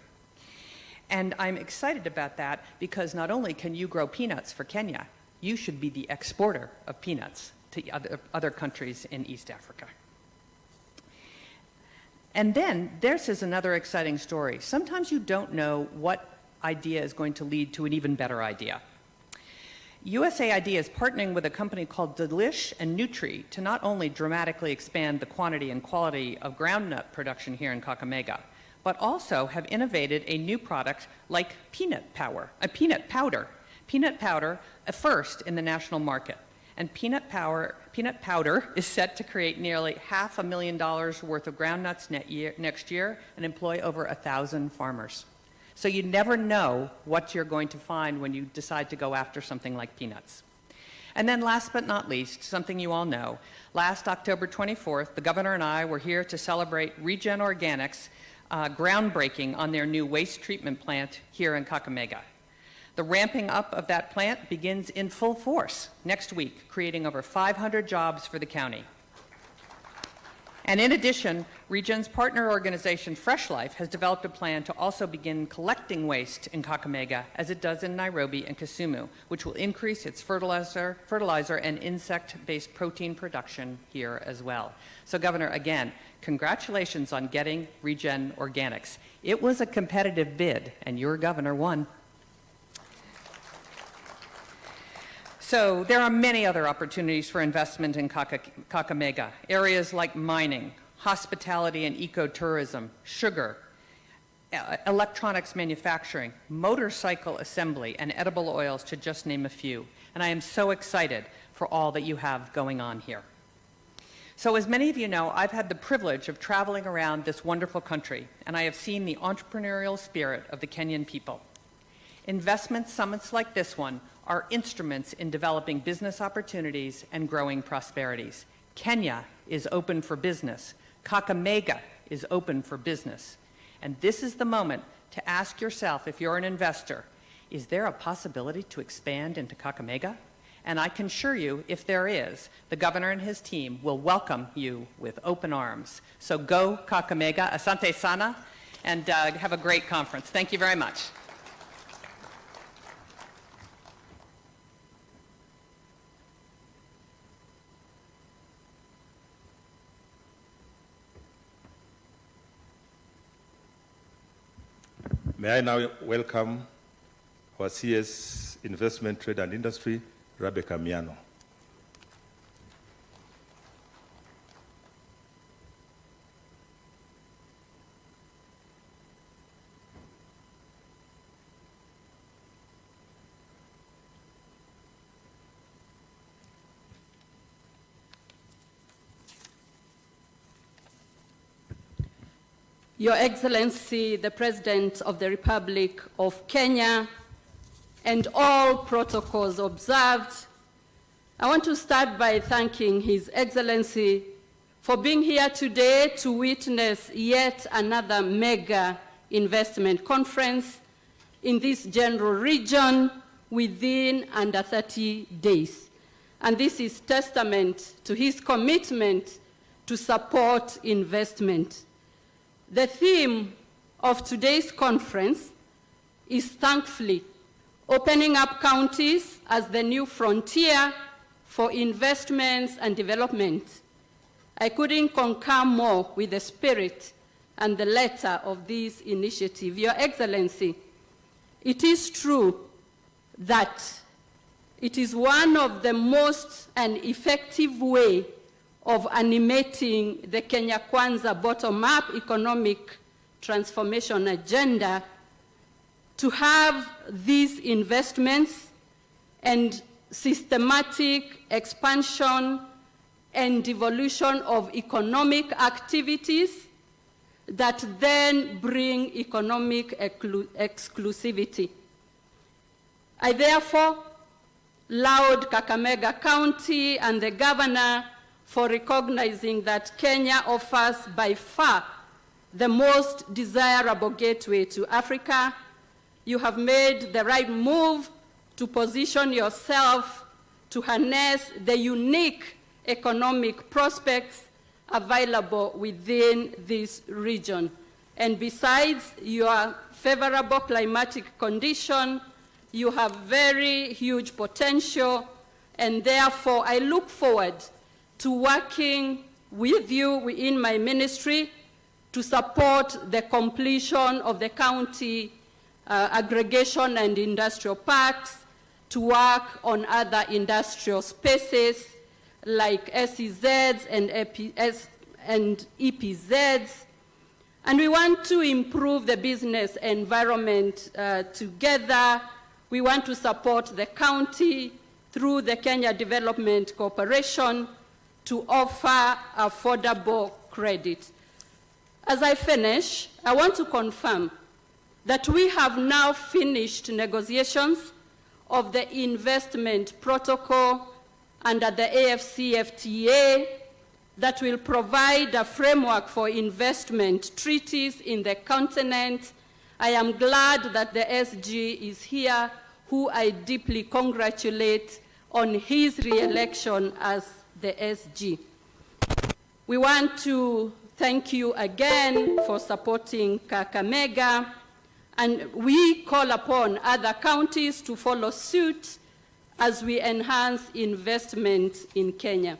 And I'm excited about that because not only can you grow peanuts for Kenya, you should be the exporter of peanuts to other countries in East Africa. And then this is another exciting story. Sometimes you don't know what idea is going to lead to an even better idea. USAID is partnering with a company called Delish and Nutri to not only dramatically expand the quantity and quality of groundnut production here in Kakamega, but also have innovated a new product like peanut powder, a first in the national market. And peanut powder is set to create nearly $500,000 worth of groundnuts next year and employ over 1,000 farmers. So you never know what you're going to find when you decide to go after something like peanuts. And then last but not least, something you all know, last October 24th, the governor and I were here to celebrate Regen Organics' groundbreaking on their new waste treatment plant here in Kakamega. The ramping up of that plant begins in full force next week, creating over 500 jobs for the county. And in addition, Regen's partner organization, Fresh Life, has developed a plan to also begin collecting waste in Kakamega, as it does in Nairobi and Kisumu, which will increase its fertilizer and insect-based protein production here as well. So, Governor, again, congratulations on getting Regen Organics. It was a competitive bid, and your governor won. So there are many other opportunities for investment in Kakamega, areas like mining, hospitality and ecotourism, sugar, electronics manufacturing, motorcycle assembly, and edible oils, to just name a few. And I am so excited for all that you have going on here. So as many of you know, I've had the privilege of traveling around this wonderful country, and I have seen the entrepreneurial spirit of the Kenyan people. Investment summits like this one are instruments in developing business opportunities and growing prosperities. Kenya is open for business. Kakamega is open for business. And this is the moment to ask yourself, if you're an investor, is there a possibility to expand into Kakamega? And I can assure you, if there is, the governor and his team will welcome you with open arms. So go Kakamega, asante sana, and have a great conference. Thank you very much. May I now welcome our CS Investment, Trade and Industry, Rebecca Miano. Your Excellency, the President of the Republic of Kenya, and all protocols observed, I want to start by thanking His Excellency for being here today to witness yet another mega investment conference in this general region within under 30 days. And this is testament to his commitment to support investment. The theme of today's conference is thankfully opening up counties as the new frontier for investments and development. I couldn't concur more with the spirit and the letter of this initiative. Your Excellency, it is true that it is one of the most and effective way of animating the Kenya Kwanza bottom-up economic transformation agenda to have these investments and systematic expansion and devolution of economic activities that then bring economic exclusivity. I therefore laud Kakamega County and the governor for recognizing that Kenya offers by far the most desirable gateway to Africa. You have made the right move to position yourself to harness the unique economic prospects available within this region. And besides your favorable climatic condition, you have very huge potential, and therefore I look forward to working with you within my ministry to support the completion of the county aggregation and industrial parks, to work on other industrial spaces like SEZs and EPZs. And we want to improve the business environment together. We want to support the county through the Kenya Development Corporation to offer affordable credit. As I finish, I want to confirm that we have now finished negotiations of the investment protocol under the AFCFTA that will provide a framework for investment treaties in the continent. I am glad that the SG is here, who I deeply congratulate on his re-election as the SG. We want to thank you again for supporting Kakamega, and we call upon other counties to follow suit as we enhance investment in Kenya.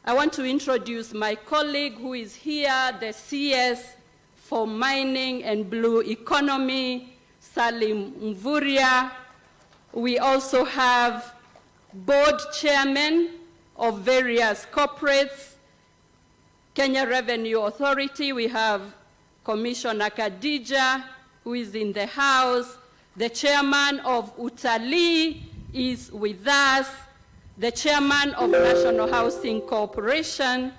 I want to introduce my colleague who is here, the CS for Mining and Blue Economy, Salim Mvuria. We also have board chairmen of various corporates. Kenya Revenue Authority, we have Commissioner Khadija, who is in the house. The chairman of Utalii is with us. The chairman of National Housing Corporation,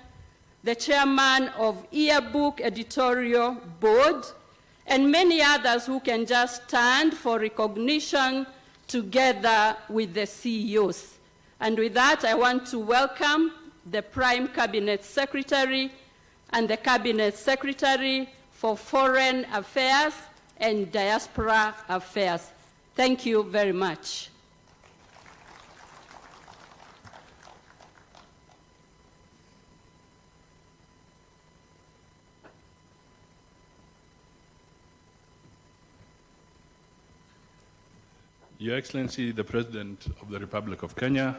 the chairman of Yearbook Editorial Board, and many others who can just stand for recognition together with the CEOs. And with that, I want to welcome the Prime Cabinet Secretary and the Cabinet Secretary for Foreign Affairs and Diaspora Affairs. Thank you very much. Your Excellency, the President of the Republic of Kenya,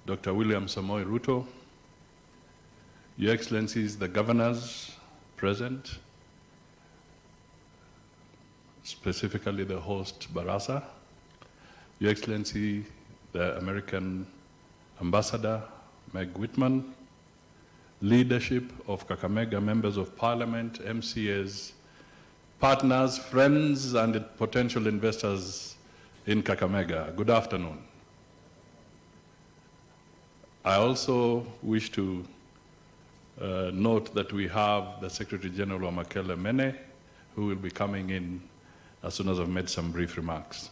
Dr. William Samoei Ruto, Your Excellencies, the governors present, specifically the host Barasa, Your Excellency, the American Ambassador, Meg Whitman, leadership of Kakamega, members of Parliament, MCAs, partners, friends, and potential investors in Kakamega. Good afternoon. I also wish to note that we have the Secretary General Omakele Mene, who will be coming in as soon as I've made some brief remarks.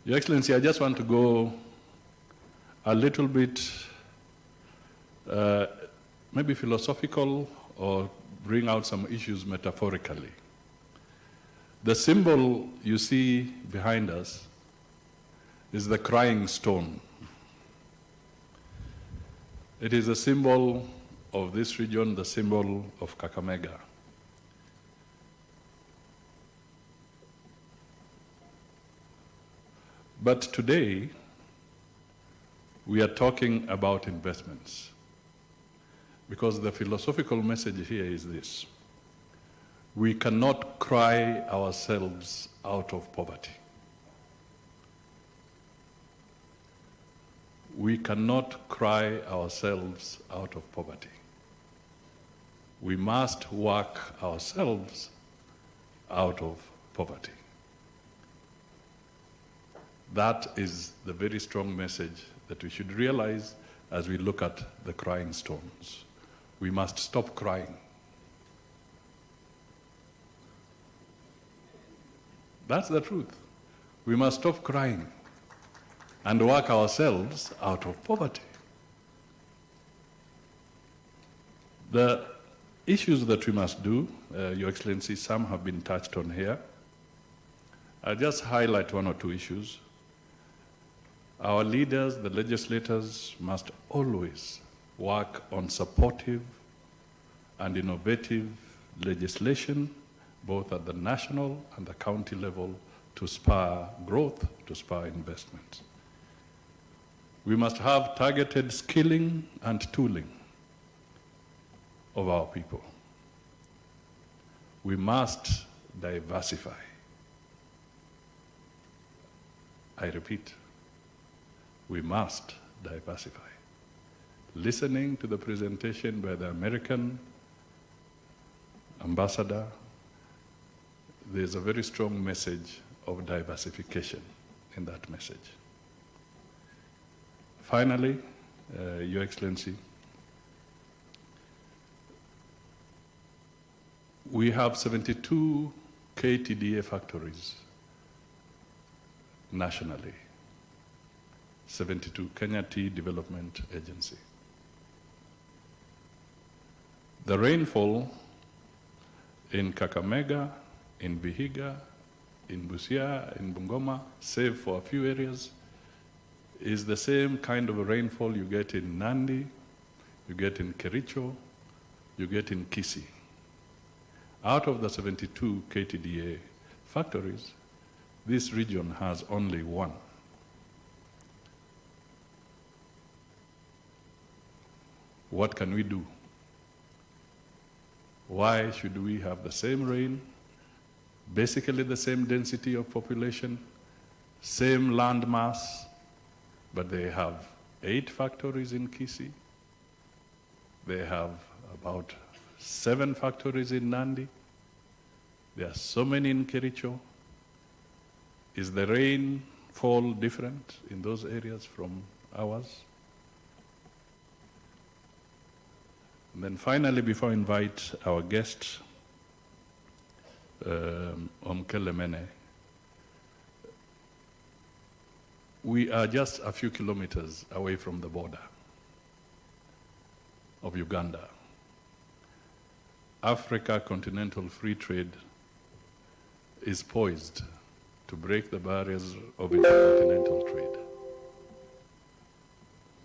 Your Excellency, I just want to go a little bit maybe philosophical or bring out some issues metaphorically. The symbol you see behind us is the crying stone. It is a symbol of this region, the symbol of Kakamega. But today, we are talking about investments, because the philosophical message here is this: we cannot cry ourselves out of poverty. We cannot cry ourselves out of poverty. We must work ourselves out of poverty. That is the very strong message that we should realize as we look at the crying stones. We must stop crying. That's the truth. We must stop crying and work ourselves out of poverty. The issues that we must do, Your Excellency, some have been touched on here. I'll just highlight one or two issues. Our leaders, the legislators, must always work on supportive and innovative legislation, both at the national and the county level, to spur growth, to spur investment. We must have targeted skilling and tooling of our people. We must diversify. I repeat, we must diversify. Listening to the presentation by the American ambassador, there's a very strong message of diversification in that message. Finally, Your Excellency, We have 72 KTDA factories nationally. 72, Kenya Tea Development Agency. The rainfall in Kakamega, in Vihiga, in Busia, in Bungoma, save for a few areas, is the same kind of rainfall you get in Nandi, you get in Kericho, you get in Kisii. Out of the 72 KTDA factories, this region has only one. What can we do? Why should we have the same rain, basically the same density of population, same land mass, but they have 8 factories in Kisii, they have about 7 factories in Nandi, there are so many in Kericho. Is the rainfall different in those areas from ours? And then finally, before I invite our guest, Omkele Mene, we are just a few kilometers away from the border of Uganda. Africa Continental Free Trade is poised to break the barriers of intercontinental trade.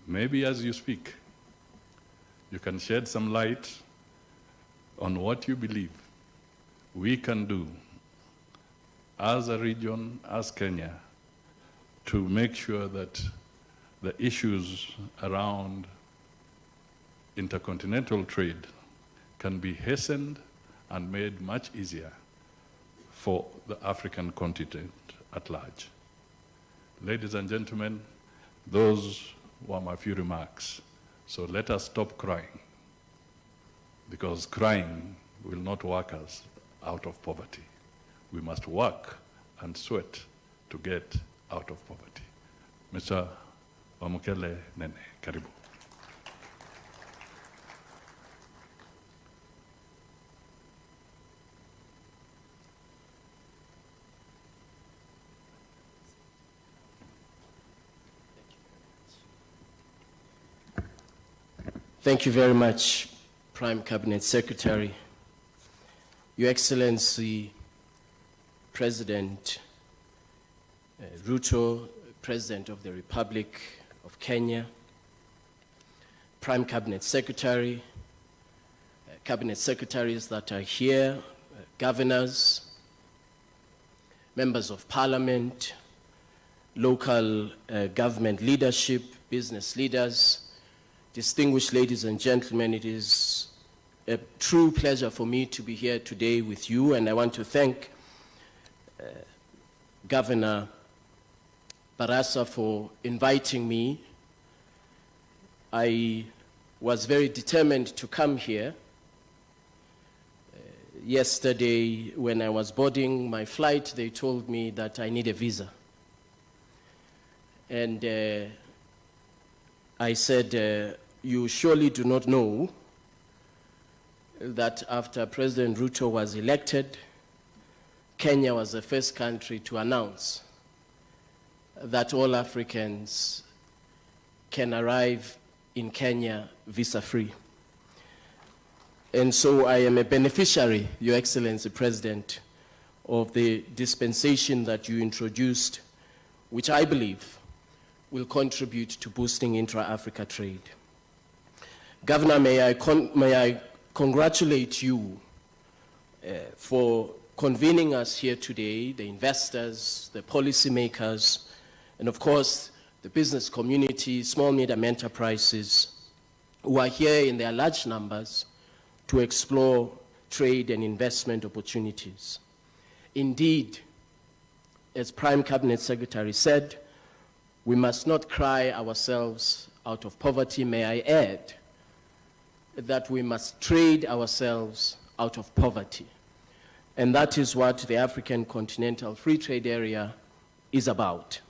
Maybe as you speak, you can shed some light on what you believe we can do as a region, as Kenya, to make sure that the issues around intercontinental trade can be hastened and made much easier for the African continent at large. Ladies and gentlemen, those were my few remarks. So let us stop crying, because crying will not work us out of poverty. We must work and sweat to get out of poverty. Mr. Omkele Nene, karibu. Thank you very much, Prime Cabinet Secretary. Your Excellency, President Ruto, President of the Republic of Kenya, Prime Cabinet Secretary, Cabinet Secretaries that are here, governors, members of Parliament, local government leadership, business leaders, distinguished ladies and gentlemen, it is a true pleasure for me to be here today with you, and I want to thank Governor Barasa for inviting me. I was very determined to come here. Yesterday, when I was boarding my flight, they told me that I need a visa. And I said, you surely do not know that after President Ruto was elected, Kenya was the first country to announce that all Africans can arrive in Kenya visa-free. And so I am a beneficiary, Your Excellency President, of the dispensation that you introduced, which I believe will contribute to boosting intra-Africa trade. Governor, may I congratulate you for convening us here today, the investors, the policymakers, and of course, the business community, small, medium enterprises, who are here in their large numbers to explore trade and investment opportunities. Indeed, as Prime Cabinet Secretary said, we must not cry ourselves out of poverty. May I add that we must trade ourselves out of poverty. And that is what the African Continental Free Trade Area is about.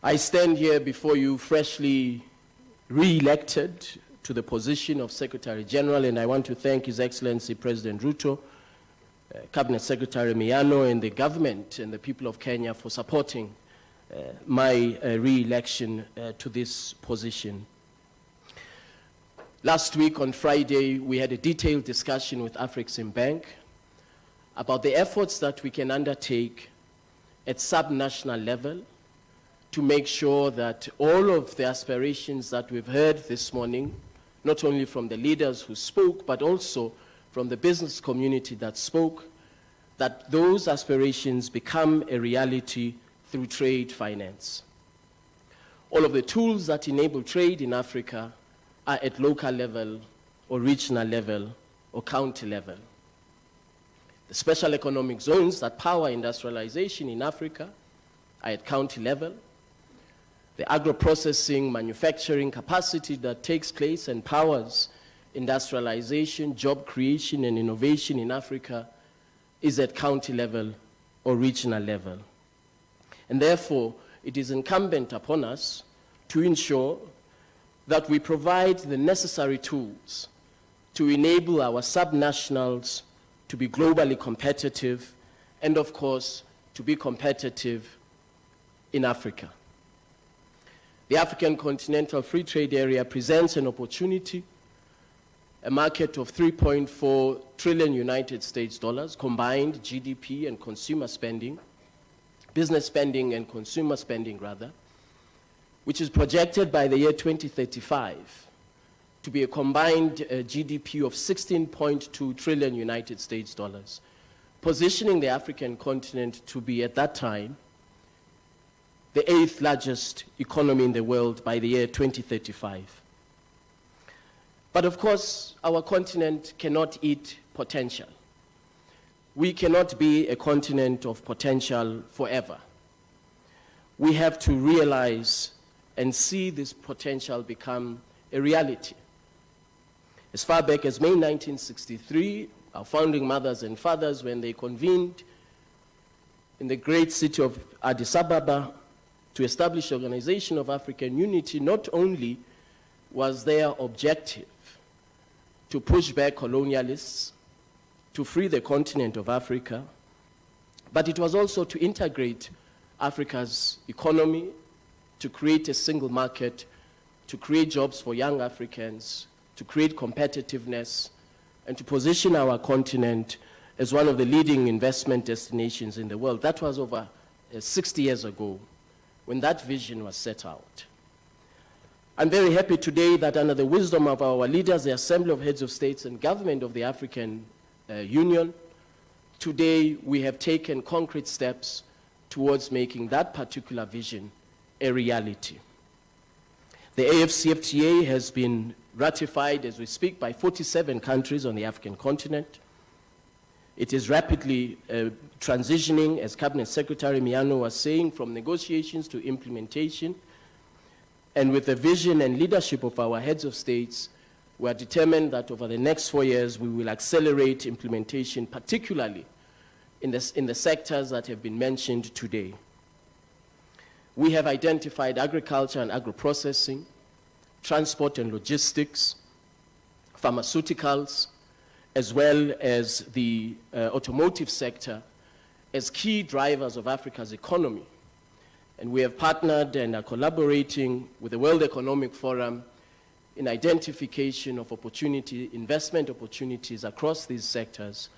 I stand here before you freshly re-elected to the position of Secretary General, and I want to thank His Excellency President Ruto, Cabinet Secretary Miano, and the government and the people of Kenya for supporting my re-election to this position. Last week on Friday, we had a detailed discussion with Afreximbank about the efforts that we can undertake at sub-national level to make sure that all of the aspirations that we've heard this morning, not only from the leaders who spoke, but also from the business community that spoke, that those aspirations become a reality through trade finance. All of the tools that enable trade in Africa are at local level or regional level or county level. The special economic zones that power industrialization in Africa are at county level. The agro-processing manufacturing capacity that takes place and powers industrialization, job creation, and innovation in Africa is at county level or regional level. And therefore, it is incumbent upon us to ensure that we provide the necessary tools to enable our subnationals to be globally competitive and, of course, to be competitive in Africa. The African Continental Free Trade Area presents an opportunity, a market of 3.4 trillion United States dollars, combined GDP and consumer spending, business spending and consumer spending rather, which is projected by the year 2035 to be a combined GDP of 16.2 trillion United States dollars, positioning the African continent to be at that time the 8th largest economy in the world by the year 2035. But of course, our continent cannot eat potential. We cannot be a continent of potential forever. We have to realize and see this potential become a reality. As far back as May 1963, our founding mothers and fathers, when they convened in the great city of Addis Ababa to establish the Organization of African Unity, not only was their objective to push back colonialists, to free the continent of Africa, but it was also to integrate Africa's economy, to create a single market, to create jobs for young Africans, to create competitiveness, and to position our continent as one of the leading investment destinations in the world. That was over 60 years ago when that vision was set out. I'm very happy today that under the wisdom of our leaders, the Assembly of Heads of States and Government of the African Union, today we have taken concrete steps towards making that particular vision a reality. The AfCFTA has been ratified as we speak by 47 countries on the African continent. It is rapidly transitioning, as Cabinet Secretary Miano was saying, from negotiations to implementation. And with the vision and leadership of our heads of states, we are determined that over the next 4 years, we will accelerate implementation, particularly in the sectors that have been mentioned today. We have identified agriculture and agro-processing, transport and logistics, pharmaceuticals, as well as the automotive sector as key drivers of Africa's economy. And we have partnered and are collaborating with the World Economic Forum in identification of investment opportunities across these sectors.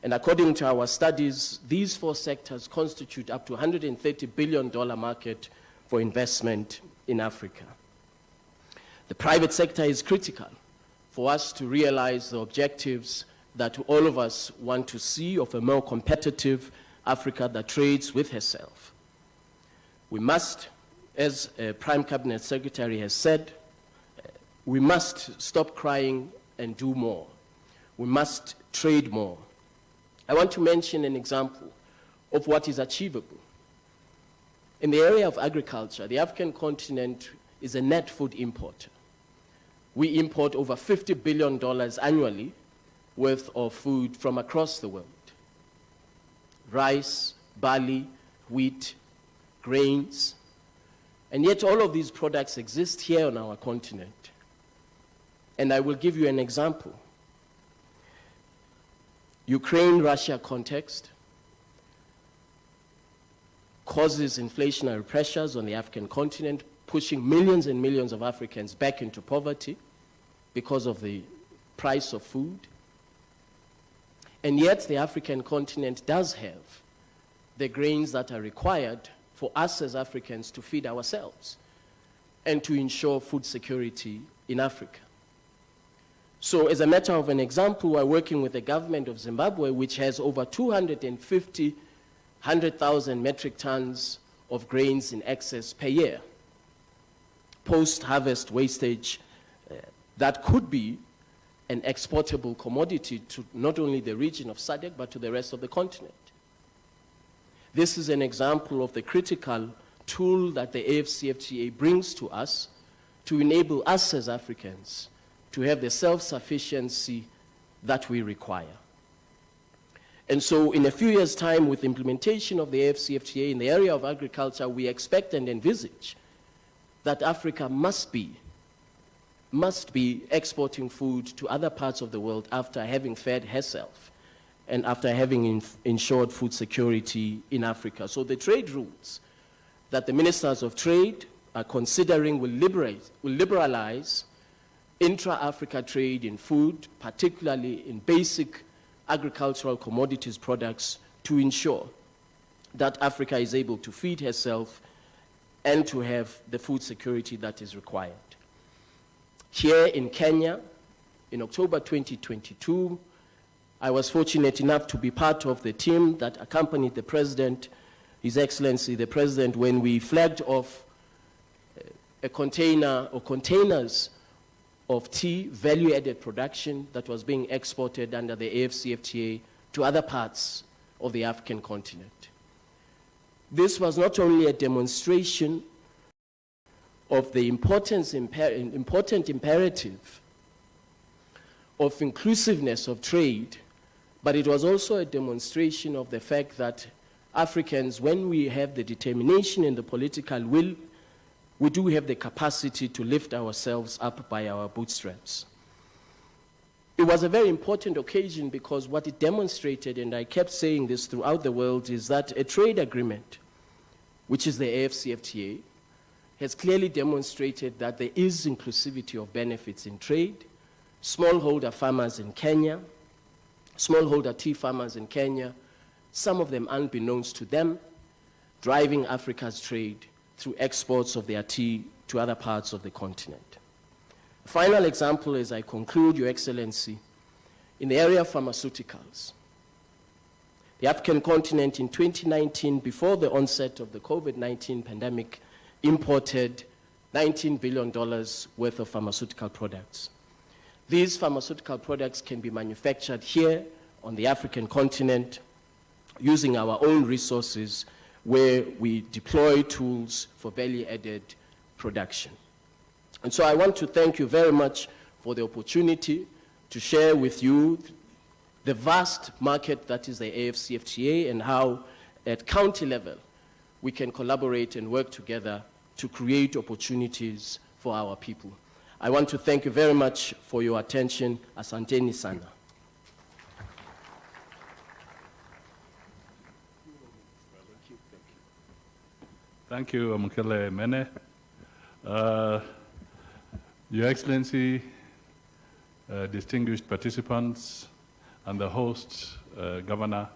And according to our studies, these 4 sectors constitute up to $130 billion market for investment in Africa. The private sector is critical for us to realize the objectives that all of us want to see of a more competitive Africa that trades with herself. We must, as Prime Cabinet Secretary has said, we must stop crying and do more. We must trade more. I want to mention an example of what is achievable. In the area of agriculture, the African continent is a net food importer. We import over $50 billion annually worth of food from across the world. Rice, barley, wheat, grains, and yet all of these products exist here on our continent. And I will give you an example. Ukraine-Russia context causes inflationary pressures on the African continent, pushing millions and millions of Africans back into poverty because of the price of food. And yet the African continent does have the grains that are required for us as Africans to feed ourselves and to ensure food security in Africa. So as a matter of an example, we're working with the government of Zimbabwe, which has over 100,000 metric tons of grains in excess per year, post-harvest wastage that could be an exportable commodity to not only the region of SADC, but to the rest of the continent. This is an example of the critical tool that the AFCFTA brings to us to enable us as Africans to have the self-sufficiency that we require. And so in a few years' time, with implementation of the AFCFTA in the area of agriculture, we expect and envisage that Africa must be exporting food to other parts of the world after having fed herself and after having ensured food security in Africa. So the trade rules that the ministers of trade are considering will liberalize intra-Africa trade in food, particularly in basic agricultural commodities products, to ensure that Africa is able to feed herself and to have the food security that is required. Here in Kenya, in October 2022, I was fortunate enough to be part of the team that accompanied the President, His Excellency the President, when we flagged off a container or containers of tea value-added production that was being exported under the AFCFTA to other parts of the African continent. This was not only a demonstration of the important imperative of inclusiveness of trade, but it was also a demonstration of the fact that Africans, when we have the determination and the political will, we do have the capacity to lift ourselves up by our bootstraps. It was a very important occasion because what it demonstrated, and I kept saying this throughout the world, is that a trade agreement, which is the AFCFTA, has clearly demonstrated that there is inclusivity of benefits in trade. Smallholder farmers in Kenya, smallholder tea farmers in Kenya, some of them unbeknownst to them, driving Africa's trade through exports of their tea to other parts of the continent. A final example as I conclude, Your Excellency, in the area of pharmaceuticals. The African continent in 2019, before the onset of the COVID-19 pandemic, imported $19 billion worth of pharmaceutical products. These pharmaceutical products can be manufactured here on the African continent using our own resources, where we deploy tools for value-added production. And so I want to thank you very much for the opportunity to share with you the vast market that is the AFCFTA and how at county level we can collaborate and work together to create opportunities for our people. I want to thank you very much for your attention. Asanteni sana. Thank you, Mukele Mene. Your Excellency, distinguished participants, and the host, Governor,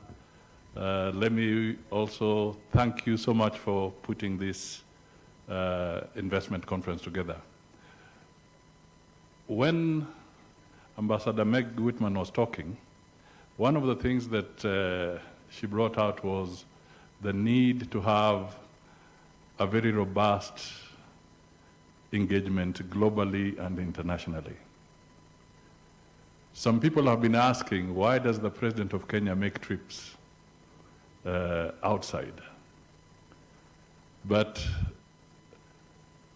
let me also thank you so much for putting this investment conference together. When Ambassador Meg Whitman was talking, one of the things that she brought out was the need to have a very robust engagement globally and internationally. Some people have been asking, why does the President of Kenya make trips outside? But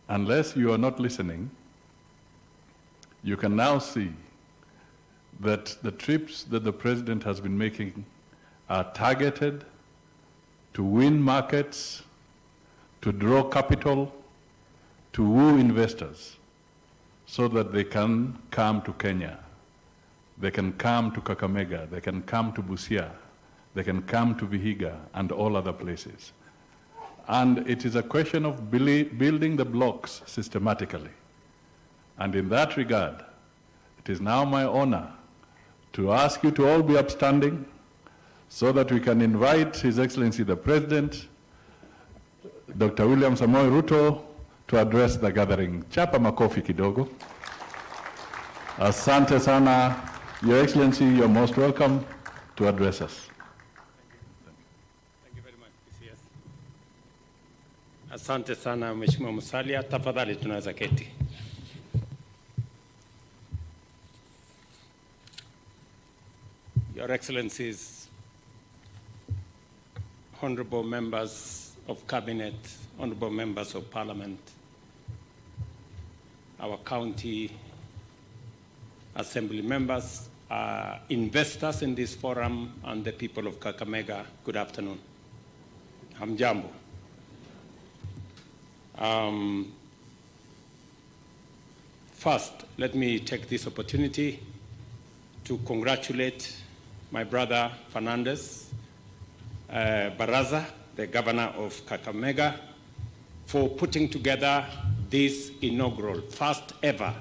unless you are not listening, you can now see that the trips that the President has been making are targeted to win markets, to draw capital, to woo investors. so that they can come to Kenya. They can come to Kakamega, they can come to Busia, they can come to Vihiga and all other places. And it is a question of building the blocks systematically. And in that regard, it is now my honor to ask you to all be upstanding so that we can invite His Excellency the President, Dr. William Samoei Ruto, to address the gathering. Chapa makofi kidogo. Asante sana. Your Excellency, you're most welcome to address us. Thank you very much, PCS. Asante sana, Mheshimiwa Musalia. Tafadhali tunaweza keti. Your Excellencies, honorable members of Cabinet, honorable members of Parliament, our county assembly members, investors in this forum, and the people of Kakamega, good afternoon. Hamjambo. First, let me take this opportunity to congratulate my brother Fernandez Baraza, the governor of Kakamega, for putting together this inaugural, first ever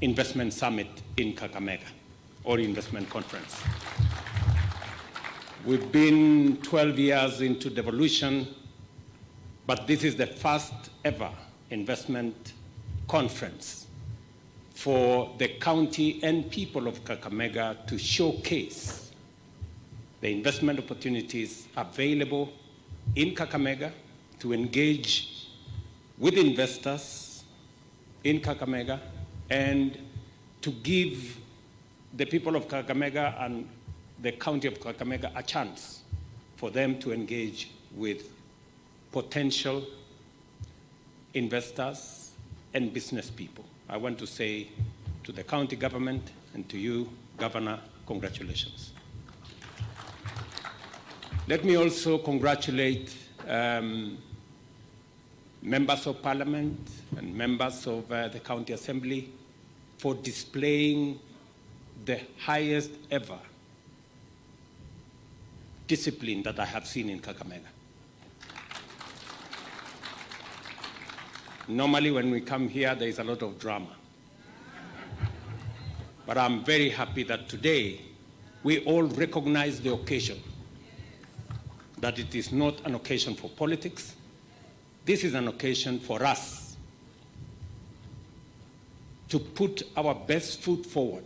investment summit in Kakamega, or investment conference. We've been 12 years into devolution, but this is the first ever investment conference for the county and people of Kakamega to showcase the investment opportunities available in Kakamega, to engage with investors in Kakamega, and to give the people of Kakamega and the county of Kakamega a chance for them to engage with potential investors and business people. I want to say to the county government and to you, Governor, congratulations. Let me also congratulate members of Parliament and members of the County Assembly for displaying the highest ever discipline that I have seen in Kakamega. Normally when we come here, there is a lot of drama. But I'm very happy that today we all recognize the occasion, that it is not an occasion for politics. This is an occasion for us to put our best foot forward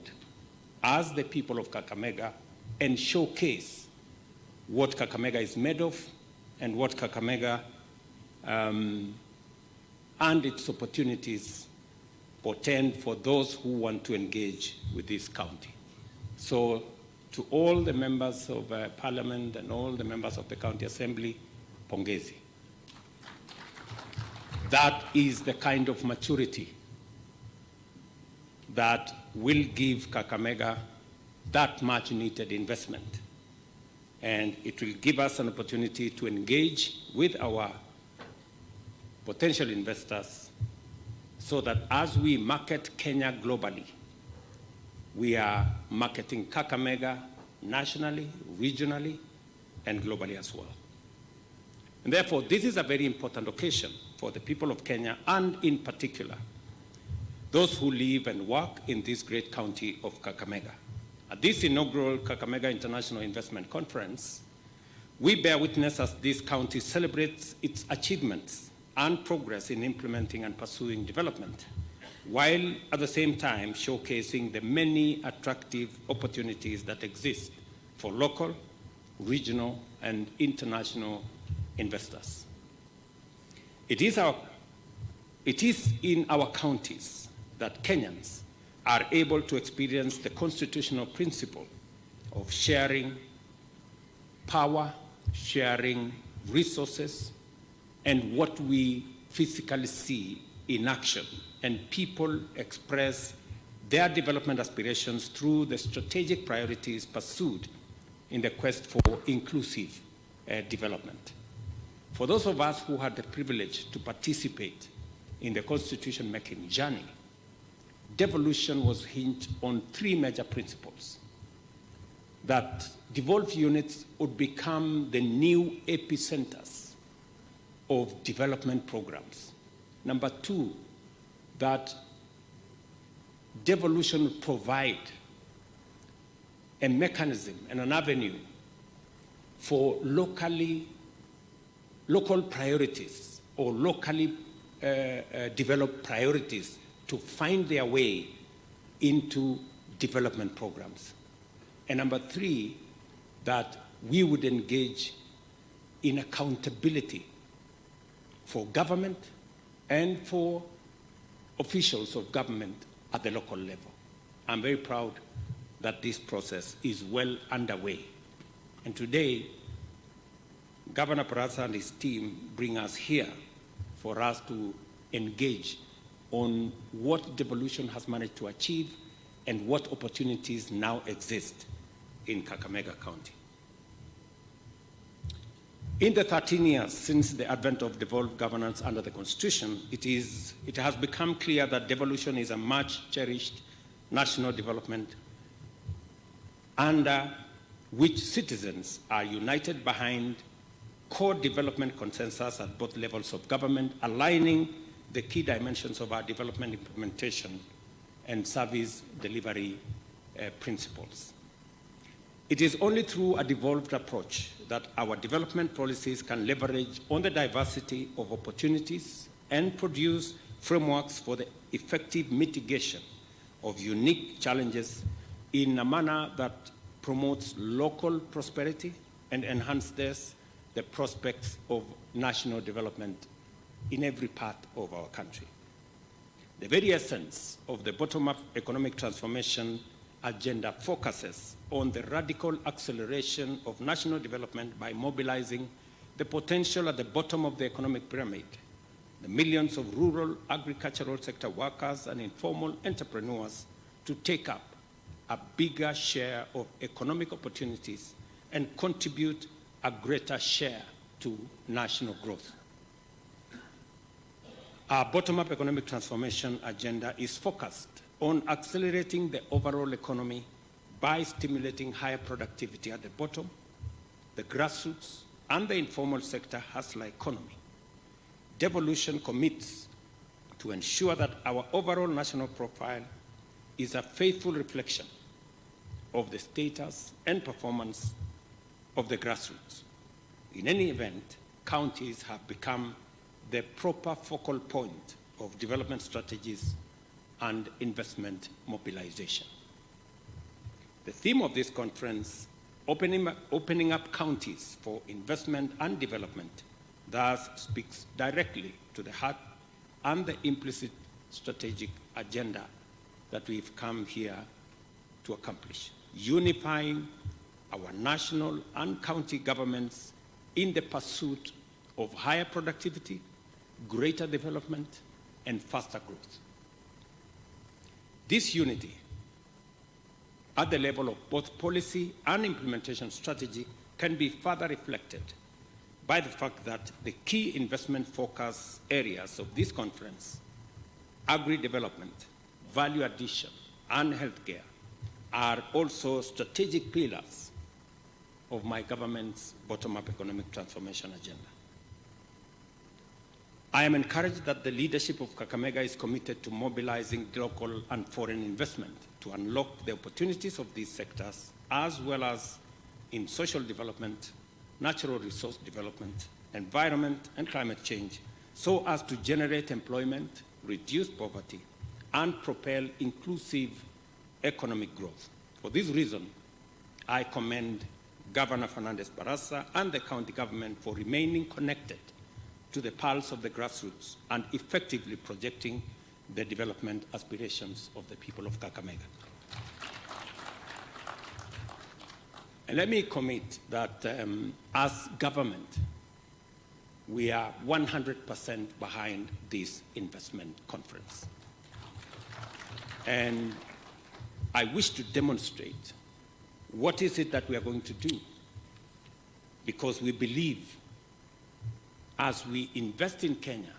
as the people of Kakamega and showcase what Kakamega is made of and what Kakamega and its opportunities portend for those who want to engage with this county. So to all the members of Parliament and all the members of the County Assembly, pongezi. That is the kind of maturity that will give Kakamega that much needed investment. And it will give us an opportunity to engage with our potential investors so that as we market Kenya globally, we are marketing Kakamega nationally, regionally, and globally as well. And therefore, this is a very important occasion for the people of Kenya, and in particular, those who live and work in this great county of Kakamega. At this inaugural Kakamega International Investment Conference, we bear witness as this county celebrates its achievements and progress in implementing and pursuing development, while at the same time showcasing the many attractive opportunities that exist for local, regional, and international investors. It is in our counties that Kenyans are able to experience the constitutional principle of sharing power, sharing resources, and what we physically see in action. And people express their development aspirations through the strategic priorities pursued in the quest for inclusive development. For those of us who had the privilege to participate in the constitution-making journey devolution was hinged on three major principles: that devolved units would become the new epicenters of development programs. Number two, that devolution would provide a mechanism and an avenue for local priorities or locally developed priorities to find their way into development programs. And number three, that we would engage in accountability for government and for officials of government at the local level. I'm very proud that this process is well underway. And today, Governor Barasa and his team bring us here for us to engage on what devolution has managed to achieve and what opportunities now exist in Kakamega County. In the 13 years since the advent of devolved governance under the Constitution, it has become clear that devolution is a much cherished national development under which citizens are united behind core development consensus at both levels of government, aligning the key dimensions of our development implementation and service delivery principles. It is only through a devolved approach that our development policies can leverage on the diversity of opportunities and produce frameworks for the effective mitigation of unique challenges in a manner that promotes local prosperity and enhances the prospects of national development in every part of our country. The very essence of the bottom-up economic transformation agenda focuses on the radical acceleration of national development by mobilizing the potential at the bottom of the economic pyramid, the millions of rural agricultural sector workers and informal entrepreneurs to take up a bigger share of economic opportunities and contribute a greater share to national growth. Our bottom-up economic transformation agenda is focused on accelerating the overall economy by stimulating higher productivity at the bottom, the grassroots, and the informal sector hustler economy. Devolution commits to ensure that our overall national profile is a faithful reflection of the status and performance of the grassroots. In any event, counties have become the proper focal point of development strategies and investment mobilization. The theme of this conference, opening up counties for investment and development, thus speaks directly to the heart and the implicit strategic agenda that we've come here to accomplish, unifying our national and county governments in the pursuit of higher productivity, greater development, and faster growth. This unity at the level of both policy and implementation strategy can be further reflected by the fact that the key investment focus areas of this conference, agri-development, value addition, and healthcare, are also strategic pillars of my government's bottom-up economic transformation agenda. I am encouraged that the leadership of Kakamega is committed to mobilizing local and foreign investment to unlock the opportunities of these sectors, as well as in social development, natural resource development, environment and climate change, so as to generate employment, reduce poverty, and propel inclusive economic growth. For this reason, I commend Governor Fernandez Barasa and the county government for remaining connected to the pulse of the grassroots and effectively projecting the development aspirations of the people of Kakamega. And let me commit that as government, we are 100% behind this investment conference. And I wish to demonstrate what is it that we are going to do, because we believe as we invest in Kenya,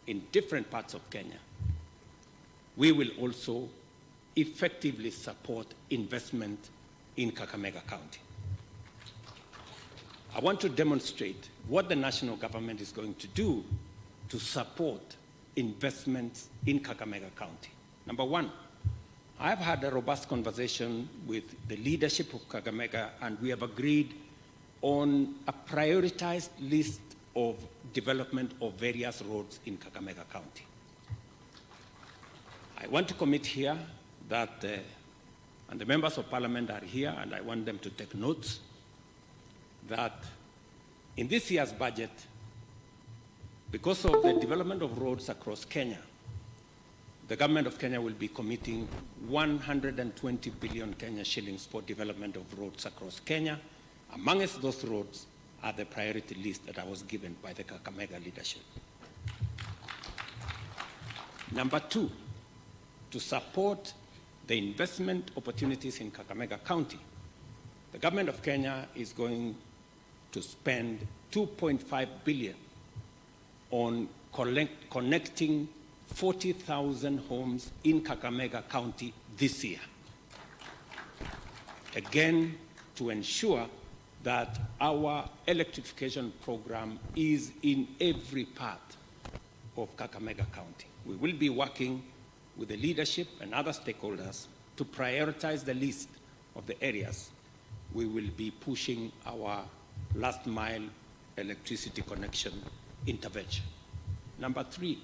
in different parts of Kenya, we will also effectively support investment in Kakamega County. I want to demonstrate what the national government is going to do to support investments in Kakamega County. Number one, I've had a robust conversation with the leadership of Kakamega, and we have agreed on a prioritized list of development of various roads in Kakamega County. I want to commit here that, and the members of parliament are here, and I want them to take notes, that in this year's budget, because of the development of roads across Kenya, the government of Kenya will be committing 120 billion Kenya shillings for development of roads across Kenya. Amongst those roads are the priority list that I was given by the Kakamega leadership. Number two, to support the investment opportunities in Kakamega County, the government of Kenya is going to spend 2.5 billion on connecting 40,000 homes in Kakamega County this year. Again, to ensure that our electrification program is in every part of Kakamega County. We will be working with the leadership and other stakeholders to prioritize the list of the areas we will be pushing our last mile electricity connection intervention. Number three,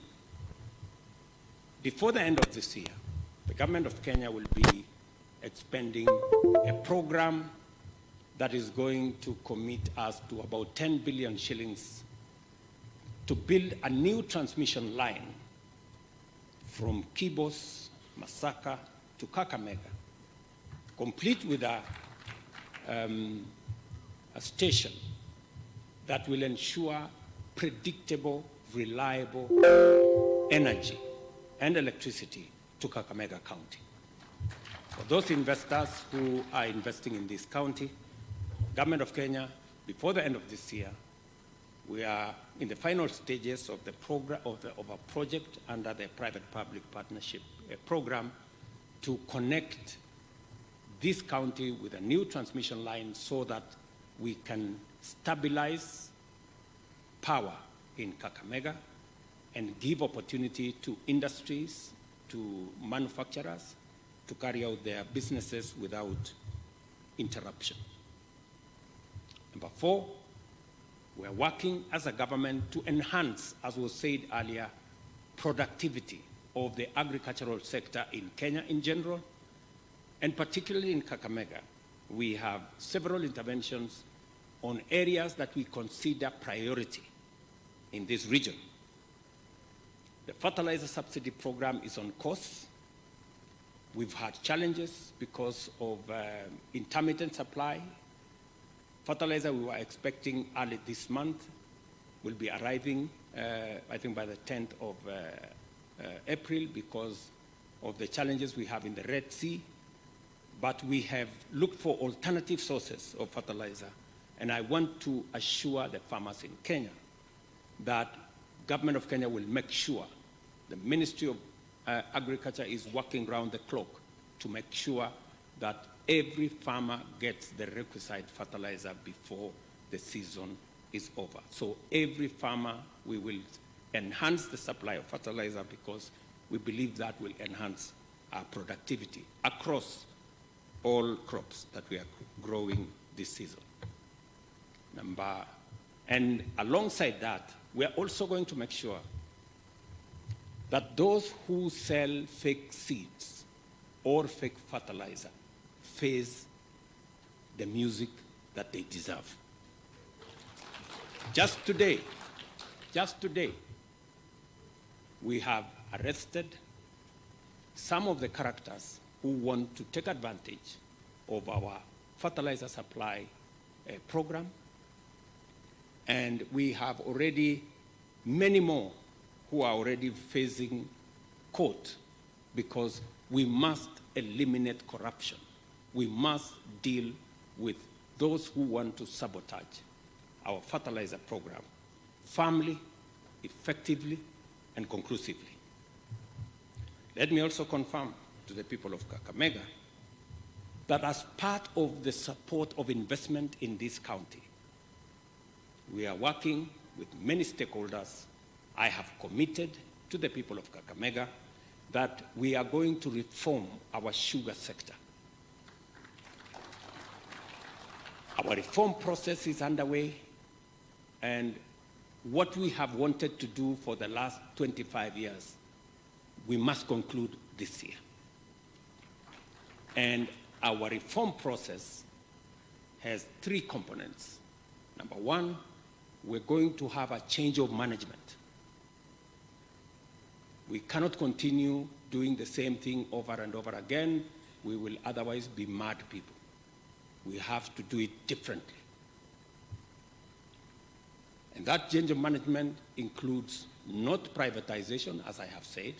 before the end of this year, the government of Kenya will be expending a program that is going to commit us to about 10 billion shillings to build a new transmission line from Kibos, Masaka to Kakamega, complete with a station that will ensure predictable, reliable energy and electricity to Kakamega County. For those investors who are investing in this county, Government of Kenya, before the end of this year, we are in the final stages of the program of a project under the private-public partnership program to connect this county with a new transmission line so that we can stabilize power in Kakamega and give opportunity to industries, to manufacturers, to carry out their businesses without interruption. Number four, we're working as a government to enhance, as was said earlier, productivity of the agricultural sector in Kenya in general, and particularly in Kakamega. We have several interventions on areas that we consider priority in this region. The fertilizer subsidy program is on course. We've had challenges because of intermittent supply. Fertilizer we were expecting early this month will be arriving, I think by the 10th of April because of the challenges we have in the Red Sea. But we have looked for alternative sources of fertilizer. And I want to assure the farmers in Kenya that Government of Kenya will make sure the Ministry of Agriculture is working round the clock to make sure that every farmer gets the requisite fertilizer before the season is over. So every farmer, we will enhance the supply of fertilizer because we believe that will enhance our productivity across all crops that we are growing this season. And alongside that, we are also going to make sure that those who sell fake seeds or fake fertilizer face the music that they deserve. Just today, we have arrested some of the characters who want to take advantage of our fertilizer supply program. And we have already many more who are already facing court because we must eliminate corruption. We must deal with those who want to sabotage our fertilizer program firmly, effectively, and conclusively. Let me also confirm to the people of Kakamega that as part of the support of investment in this county, we are working with many stakeholders. I have committed to the people of Kakamega that we are going to reform our sugar sector. Our reform process is underway, and what we have wanted to do for the last 25 years, we must conclude this year. And our reform process has three components. Number one, we're going to have a change of management. We cannot continue doing the same thing over and over again. We will otherwise be mad people. We have to do it differently. And that change of management includes not privatization, as I have said.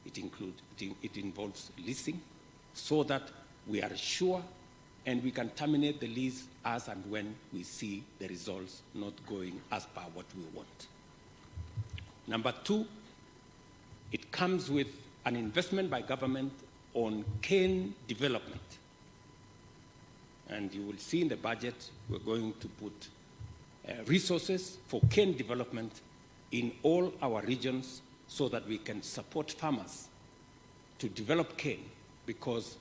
It involves leasing, so that we are sure and we can terminate the lease as and when we see the results not going as per what we want. Number two, it comes with an investment by government on cane development. And you will see in the budget, we're going to put resources for cane development in all our regions so that we can support farmers to develop cane, because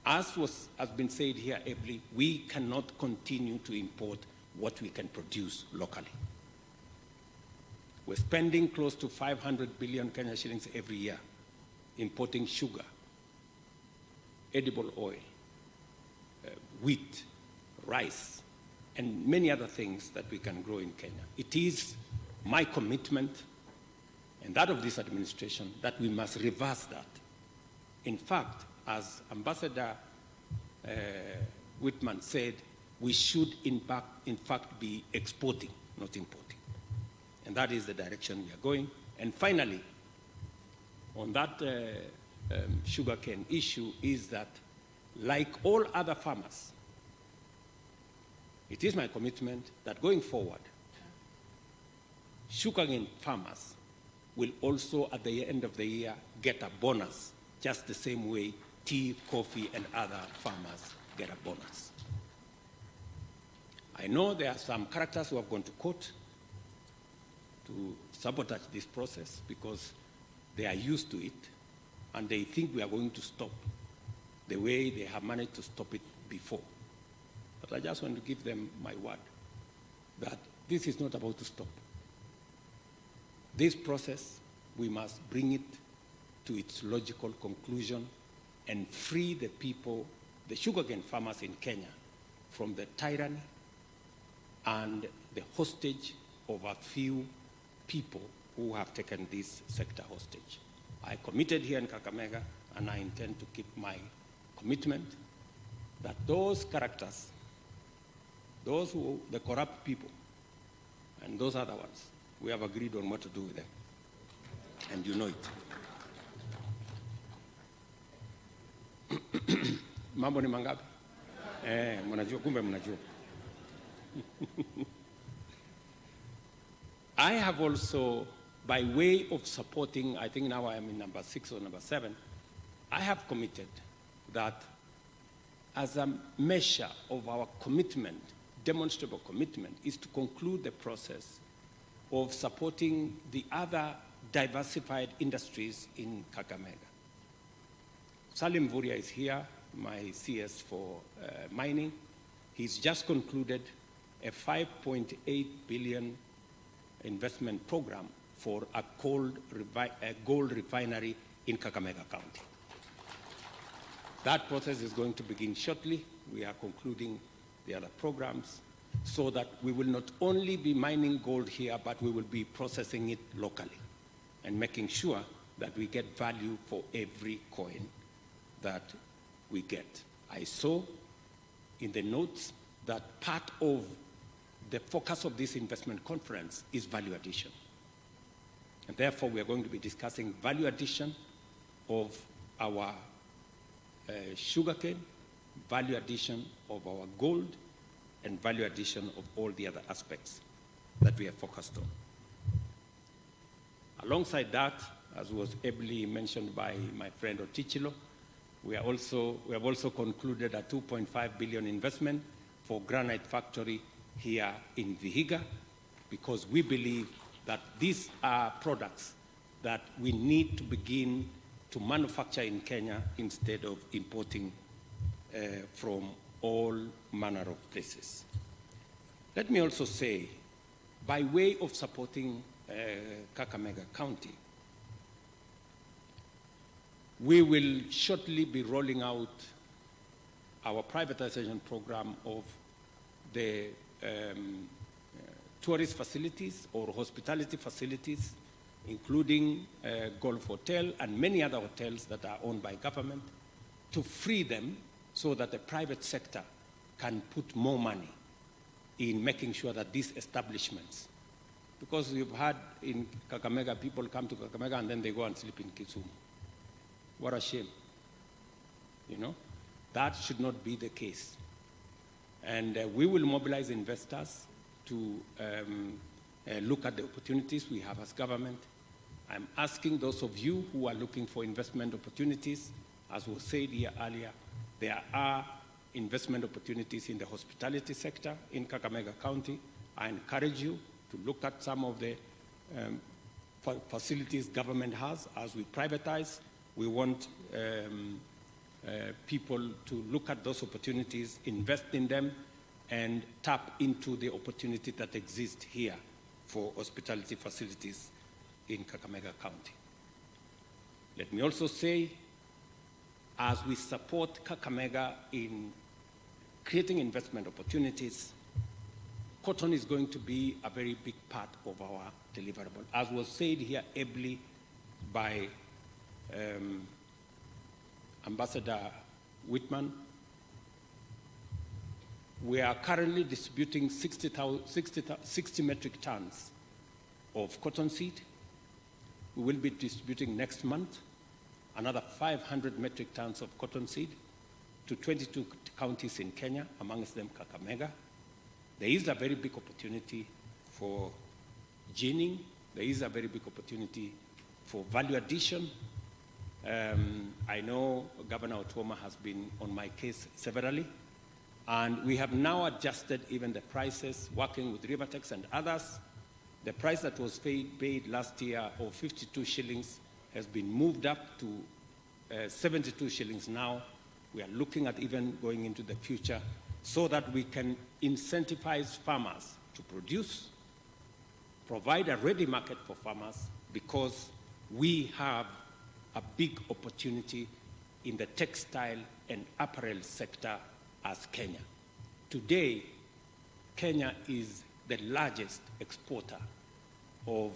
as has been said here ably, we cannot continue to import what we can produce locally. We're spending close to 500 billion Kenya shillings every year importing sugar, edible oil, wheat, rice, and many other things that we can grow in Kenya. It is my commitment and that of this administration that we must reverse that. In fact, as Ambassador Whitman said, we should in fact be exporting, not importing. And that is the direction we are going. And finally, on that sugarcane issue is that, like all other farmers, it is my commitment that going forward, sugarcane farmers will also at the end of the year get a bonus, just the same way tea, coffee, and other farmers get a bonus. I know there are some characters who have gone to court to sabotage this process because they are used to it and they think we are going to stop the way they have managed to stop it before. But I just want to give them my word that this is not about to stop. This process, we must bring it to its logical conclusion and free the people, the sugarcane farmers in Kenya, from the tyranny and the hostage of a few people who have taken this sector hostage. I committed here in Kakamega, and I intend to keep my commitment that those characters, the corrupt people, and those other ones, we have agreed on what to do with them. And you know it. Mambo ni mangapi? Mnajua, kumbe mnajua. I have also, by way of supporting, I think now I am in number 6 or number 7, I have committed that as a measure of our commitment, demonstrable commitment, is to conclude the process of supporting the other diversified industries in Kakamega. Salim Vuria is here, my CS for mining. He's just concluded a 5.8 billion investment program for a gold refinery in Kakamega County. That process is going to begin shortly. We are concluding the other programs so that we will not only be mining gold here, but we will be processing it locally and making sure that we get value for every coin that we get. I saw in the notes that part of the focus of this investment conference is value addition. And therefore, we are going to be discussing value addition of our sugarcane, value addition of our gold, and value addition of all the other aspects that we are focused on. Alongside that, as was ably mentioned by my friend Otichilo. We have also concluded a 2.5 billion investment for granite factory here in Vihiga, because we believe that these are products that we need to begin to manufacture in Kenya instead of importing from all manner of places. Let me also say, by way of supporting Kakamega County, we will shortly be rolling out our privatization program of the tourist facilities or hospitality facilities, including Golf Hotel and many other hotels that are owned by government, to free them so that the private sector can put more money in making sure that these establishments, because we've had in Kakamega, people come to Kakamega and then they go and sleep in Kisumu. What a shame. You know, that should not be the case. And we will mobilize investors to look at the opportunities we have as government. I'm asking those of you who are looking for investment opportunities, as was said here earlier, there are investment opportunities in the hospitality sector in Kakamega County. I encourage you to look at some of the facilities government has as we privatize. We want people to look at those opportunities, invest in them, and tap into the opportunity that exists here for hospitality facilities in Kakamega County. Let me also say, as we support Kakamega in creating investment opportunities, cotton is going to be a very big part of our deliverable. As was said here ably by Ambassador Whitman, we are currently distributing 60 metric tons of cotton seed. We will be distributing next month another 500 metric tons of cotton seed to 22 counties in Kenya, amongst them Kakamega. There is a very big opportunity for ginning. There is a very big opportunity for value addition. I know Governor Otuoma has been on my case severally, and we have now adjusted even the prices, working with Rivertex and others. The price that was paid last year of 52 shillings has been moved up to 72 shillings now. We are looking at even going into the future so that we can incentivize farmers to produce, provide a ready market for farmers, because we have a big opportunity in the textile and apparel sector as Kenya. Today, Kenya is the largest exporter of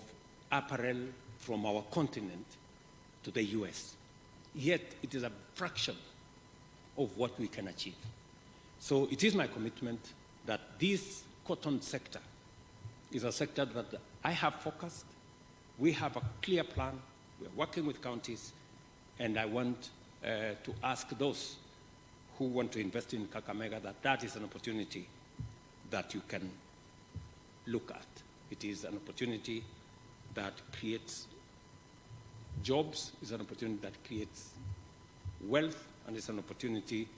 apparel from our continent to the US. Yet, it is a fraction of what we can achieve. So it is my commitment that this cotton sector is a sector that I have focused. We have a clear plan. We're working with counties, and I want to ask those who want to invest in Kakamega that that is an opportunity that you can look at. It is an opportunity that creates jobs, it's an opportunity that creates wealth, and it's an opportunity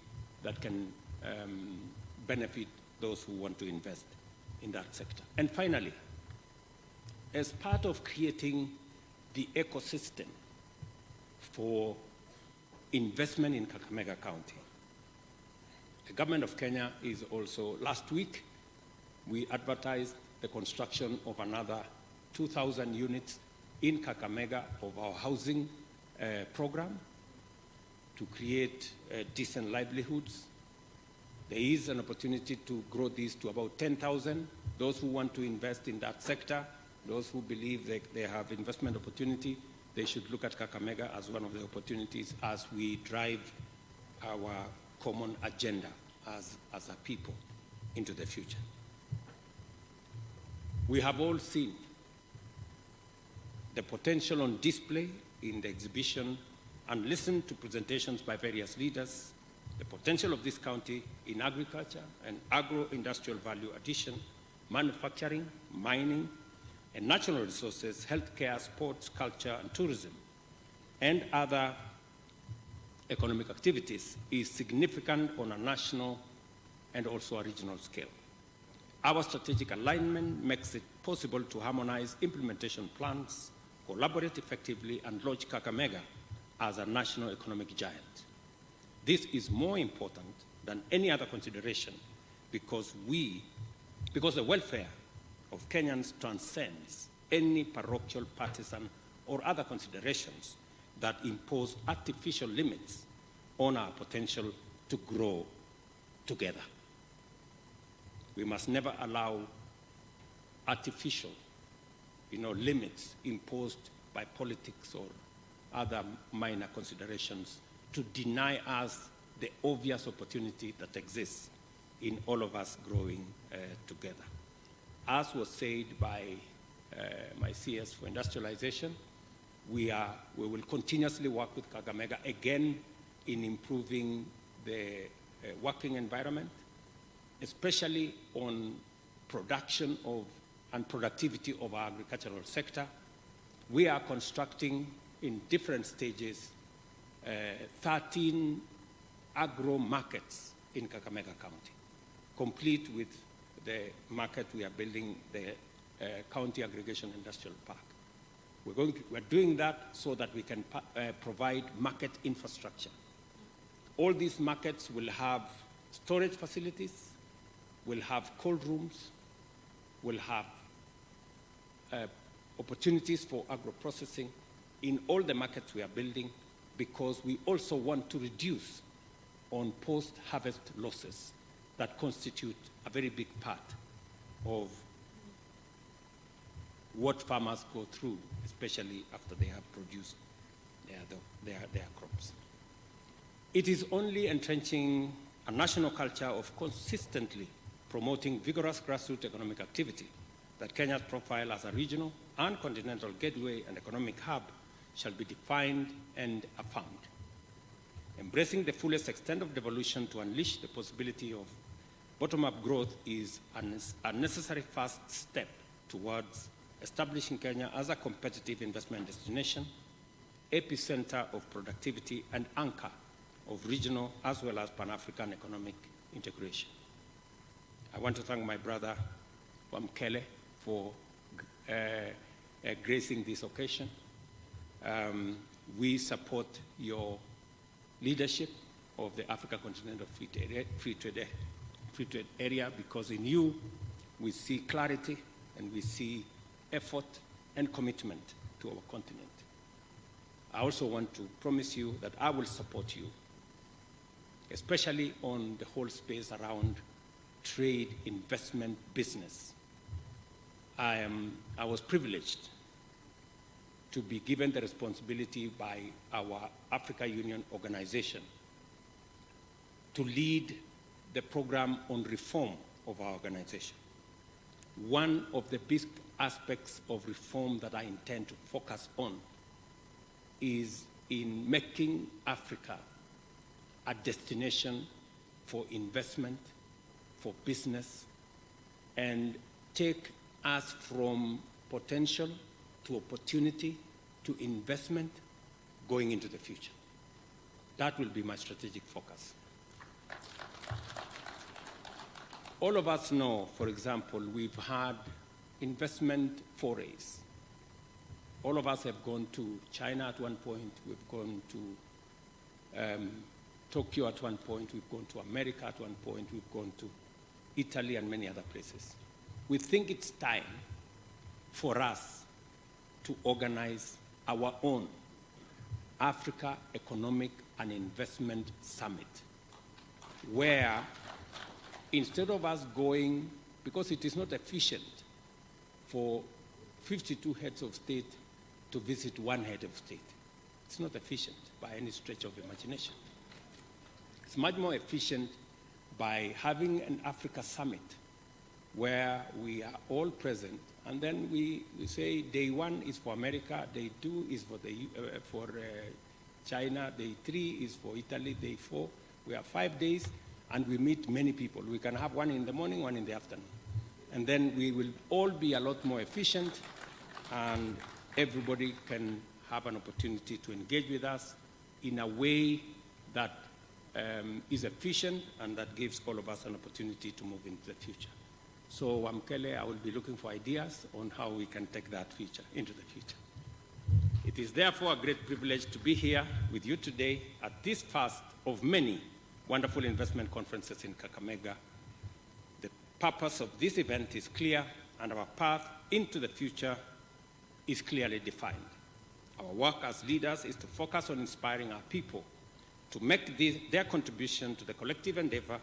that can benefit those who want to invest in that sector. And finally, as part of creating the ecosystem for investment in Kakamega County, the government of Kenya is also, last week, we advertised the construction of another 2,000 units in Kakamega of our housing program to create decent livelihoods. There is an opportunity to grow this to about 10,000. Those who want to invest in that sector, those who believe that they have investment opportunity, they should look at Kakamega as one of the opportunities as we drive our common agenda as a people into the future. We have all seen the potential on display in the exhibition and listened to presentations by various leaders, the potential of this county in agriculture and agro-industrial value addition, manufacturing, mining, and natural resources, healthcare, sports, culture, and tourism, and other economic activities is significant on a national and also a regional scale. Our strategic alignment makes it possible to harmonize implementation plans, collaborate effectively, and launch Kakamega as a national economic giant. This is more important than any other consideration because the welfare of Kenyans transcends any parochial, partisan, or other considerations that impose artificial limits on our potential to grow together. We must never allow artificial, limits imposed by politics or other minor considerations to deny us the obvious opportunity that exists in all of us growing together. As was said by my CS for industrialization, we will continuously work with Kakamega again in improving the working environment, especially on production and productivity of our agricultural sector. We are constructing in different stages 13 agro markets in Kakamega County, complete with the market we are building, the County Aggregation Industrial Park. We're doing that so that we can provide market infrastructure. All these markets will have storage facilities, will have cold rooms, will have opportunities for agro-processing in all the markets we are building, because we also want to reduce on post-harvest losses that constitute a very big part of what farmers go through, especially after they have produced their crops. It is only entrenching a national culture of consistently promoting vigorous grassroots economic activity that Kenya's profile as a regional and continental gateway and economic hub shall be defined and affirmed. Embracing the fullest extent of devolution to unleash the possibility of bottom-up growth is a necessary first step towards establishing Kenya as a competitive investment destination, epicenter of productivity, and anchor of regional as well as Pan-African economic integration. I want to thank my brother, Wamkele, for gracing this occasion. We support your leadership of the Africa Continental Free Trade Area because in you we see clarity and we see effort and commitment to our continent. I also want to promise you that I will support you, especially on the whole space around trade, investment, business. I was privileged to be given the responsibility by our Africa Union organization to lead the program on reform of our organization. One of the big aspects of reform that I intend to focus on is in making Africa a destination for investment, for business, and take us from potential to opportunity to investment going into the future. That will be my strategic focus. All of us know, for example, we've had investment forays. All of us have gone to China at one point, we've gone to Tokyo at one point, we've gone to America at one point, we've gone to Italy and many other places. We think it's time for us to organize our own Africa Economic and Investment Summit, where instead of us going, because it is not efficient for 52 heads of state to visit one head of state. It's not efficient by any stretch of imagination. It's much more efficient by having an Africa Summit where we are all present, and then we say day one is for America, day two is for China, day three is for Italy, day four. We have 5 days, and we meet many people. We can have one in the morning, one in the afternoon. And then we will all be a lot more efficient, and everybody can have an opportunity to engage with us in a way that is efficient and that gives all of us an opportunity to move into the future. So, Wamkele, I will be looking for ideas on how we can take that future into the future. It is therefore a great privilege to be here with you today at this first of many wonderful investment conferences in Kakamega. The purpose of this event is clear, and our path into the future is clearly defined. Our work as leaders is to focus on inspiring our people to make their contribution to the collective endeavor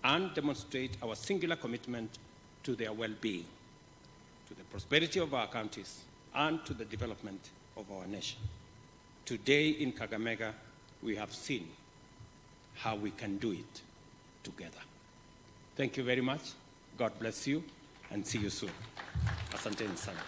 and demonstrate our singular commitment to their well-being, to the prosperity of our counties, and to the development of our nation. Today in Kakamega, we have seen how we can do it together. Thank you very much. God bless you, and see you soon. Asanteni sana.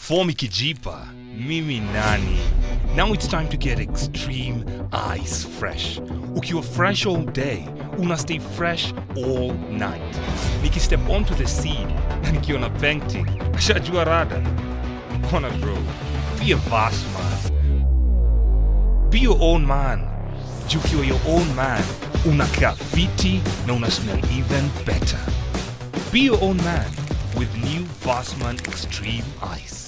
Form ikijipa, mimi nani. Now it's time to get extreme ice fresh. Ukiwa fresh all day, una stay fresh all night. Niki step onto the seed, na nikiona painting, ashajua rada. Wanna grow, be a vast man. Be your own man. Ukiwa your own man, unakaa fiti na una smell even better. Be your own man with new Vastman Extreme Ice.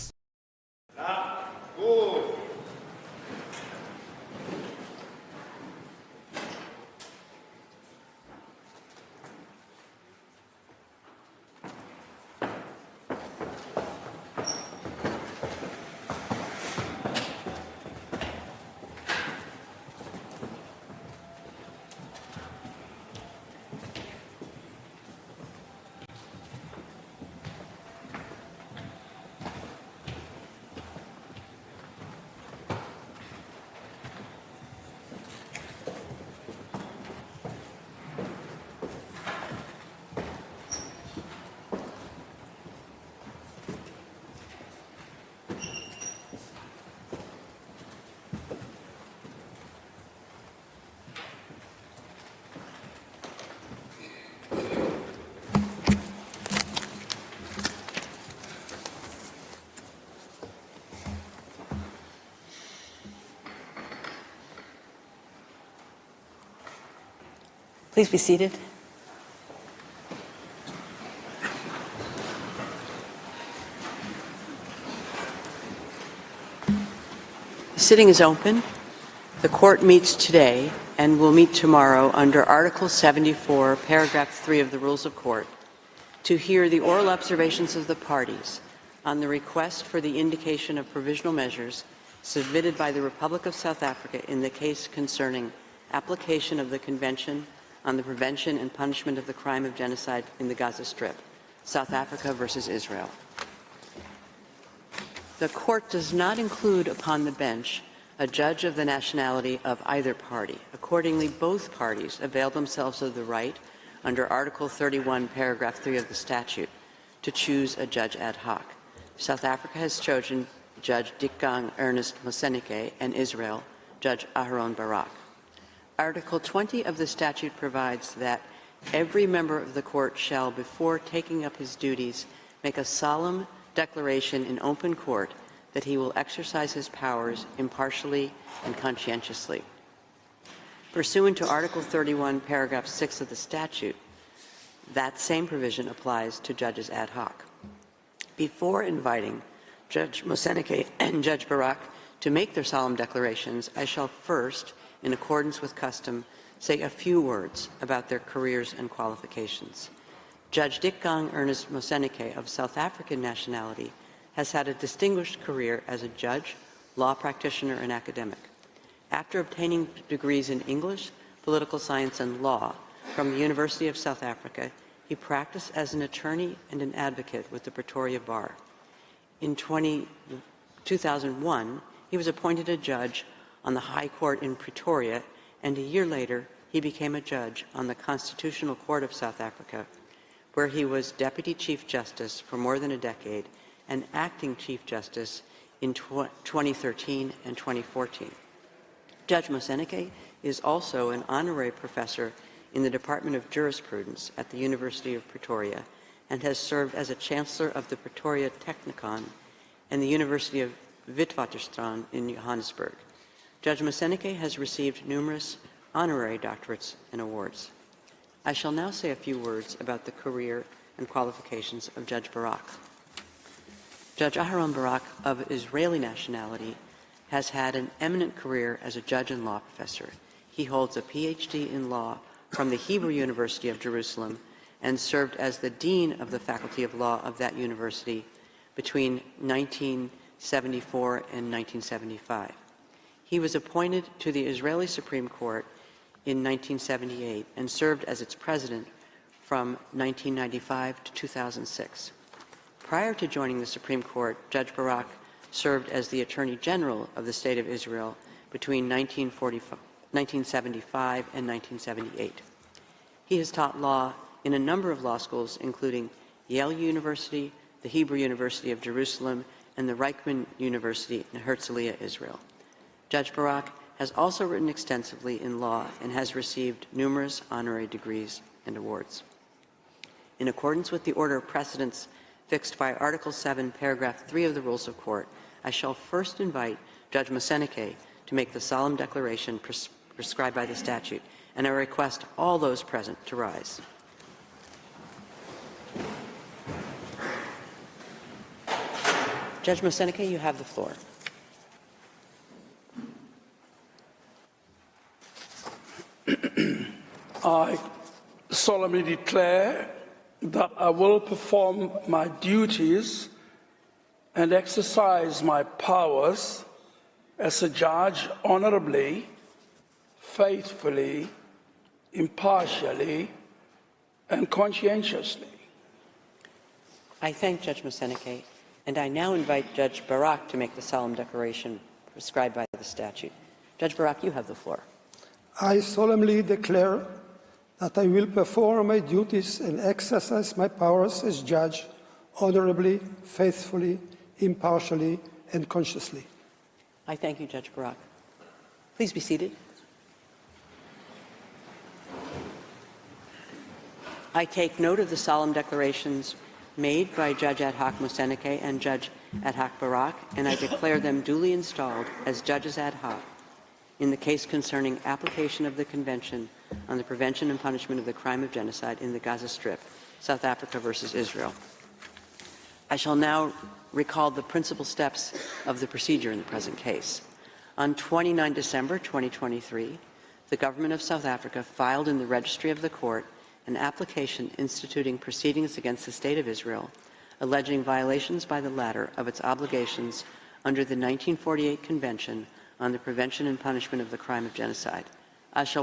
Please be seated. The sitting is open. The court meets today and will meet tomorrow under Article 74, Paragraph 3 of the Rules of Court to hear the oral observations of the parties on the request for the indication of provisional measures submitted by the Republic of South Africa in the case concerning application of the Convention on the Prevention and Punishment of the Crime of Genocide in the Gaza Strip, South Africa versus Israel. The court does not include upon the bench a judge of the nationality of either party. Accordingly, both parties avail themselves of the right under Article 31, Paragraph 3 of the statute to choose a judge ad hoc. South Africa has chosen Judge Dikgang Ernest Moseneke and Israel, Judge Aharon Barak. Article 20 of the statute provides that every member of the court shall, before taking up his duties, make a solemn declaration in open court that he will exercise his powers impartially and conscientiously. Pursuant to Article 31, Paragraph 6 of the statute, that same provision applies to judges ad hoc. Before inviting Judge Moseneke and Judge Barak to make their solemn declarations, I shall first, in accordance with custom, say a few words about their careers and qualifications. Judge Dikgang Ernest Moseneke, of South African nationality, has had a distinguished career as a judge, law practitioner, and academic. After obtaining degrees in English, political science, and law from the University of South Africa, he practiced as an attorney and an advocate with the Pretoria Bar. In 2001, he was appointed a judge on the High Court in Pretoria, and a year later, he became a judge on the Constitutional Court of South Africa, where he was Deputy Chief Justice for more than a decade and Acting Chief Justice in 2013 and 2014. Judge Moseneke is also an honorary professor in the Department of Jurisprudence at the University of Pretoria and has served as a Chancellor of the Pretoria Technikon and the University of Witwatersrand in Johannesburg. Judge Moseneke has received numerous honorary doctorates and awards. I shall now say a few words about the career and qualifications of Judge Barak. Judge Aharon Barak, of Israeli nationality, has had an eminent career as a judge and law professor. He holds a PhD in law from the Hebrew University of Jerusalem and served as the Dean of the Faculty of Law of that university between 1974 and 1975. He was appointed to the Israeli Supreme Court in 1978 and served as its president from 1995 to 2006. Prior to joining the Supreme Court, Judge Barak served as the Attorney General of the State of Israel between 1975 and 1978. He has taught law in a number of law schools, including Yale University, the Hebrew University of Jerusalem, and the Reichman University in Herzliya, Israel. Judge Barak has also written extensively in law and has received numerous honorary degrees and awards. In accordance with the order of precedence fixed by Article 7, Paragraph 3 of the Rules of Court, I shall first invite Judge Moseneke to make the solemn declaration prescribed by the statute, and I request all those present to rise. Judge Moseneke, you have the floor. I solemnly declare that I will perform my duties and exercise my powers as a judge honorably, faithfully, impartially, and conscientiously. I thank Judge Moseneke, and I now invite Judge Barak to make the solemn declaration prescribed by the statute. Judge Barak, you have the floor. I solemnly declare that I will perform my duties and exercise my powers as judge honorably, faithfully, impartially, and consciously. I thank you, Judge Barak. Please be seated. I take note of the solemn declarations made by Judge Ad hoc Moseneke and Judge Ad hoc Barak, and I declare them duly installed as judges ad hoc in the case concerning application of the Convention on the Prevention and Punishment of the Crime of Genocide in the Gaza Strip, South Africa versus Israel. I shall now recall the principal steps of the procedure in the present case. On 29 December 2023, the government of South Africa filed in the registry of the court an application instituting proceedings against the State of Israel, alleging violations by the latter of its obligations under the 1948 Convention on the Prevention and Punishment of the Crime of Genocide. I shall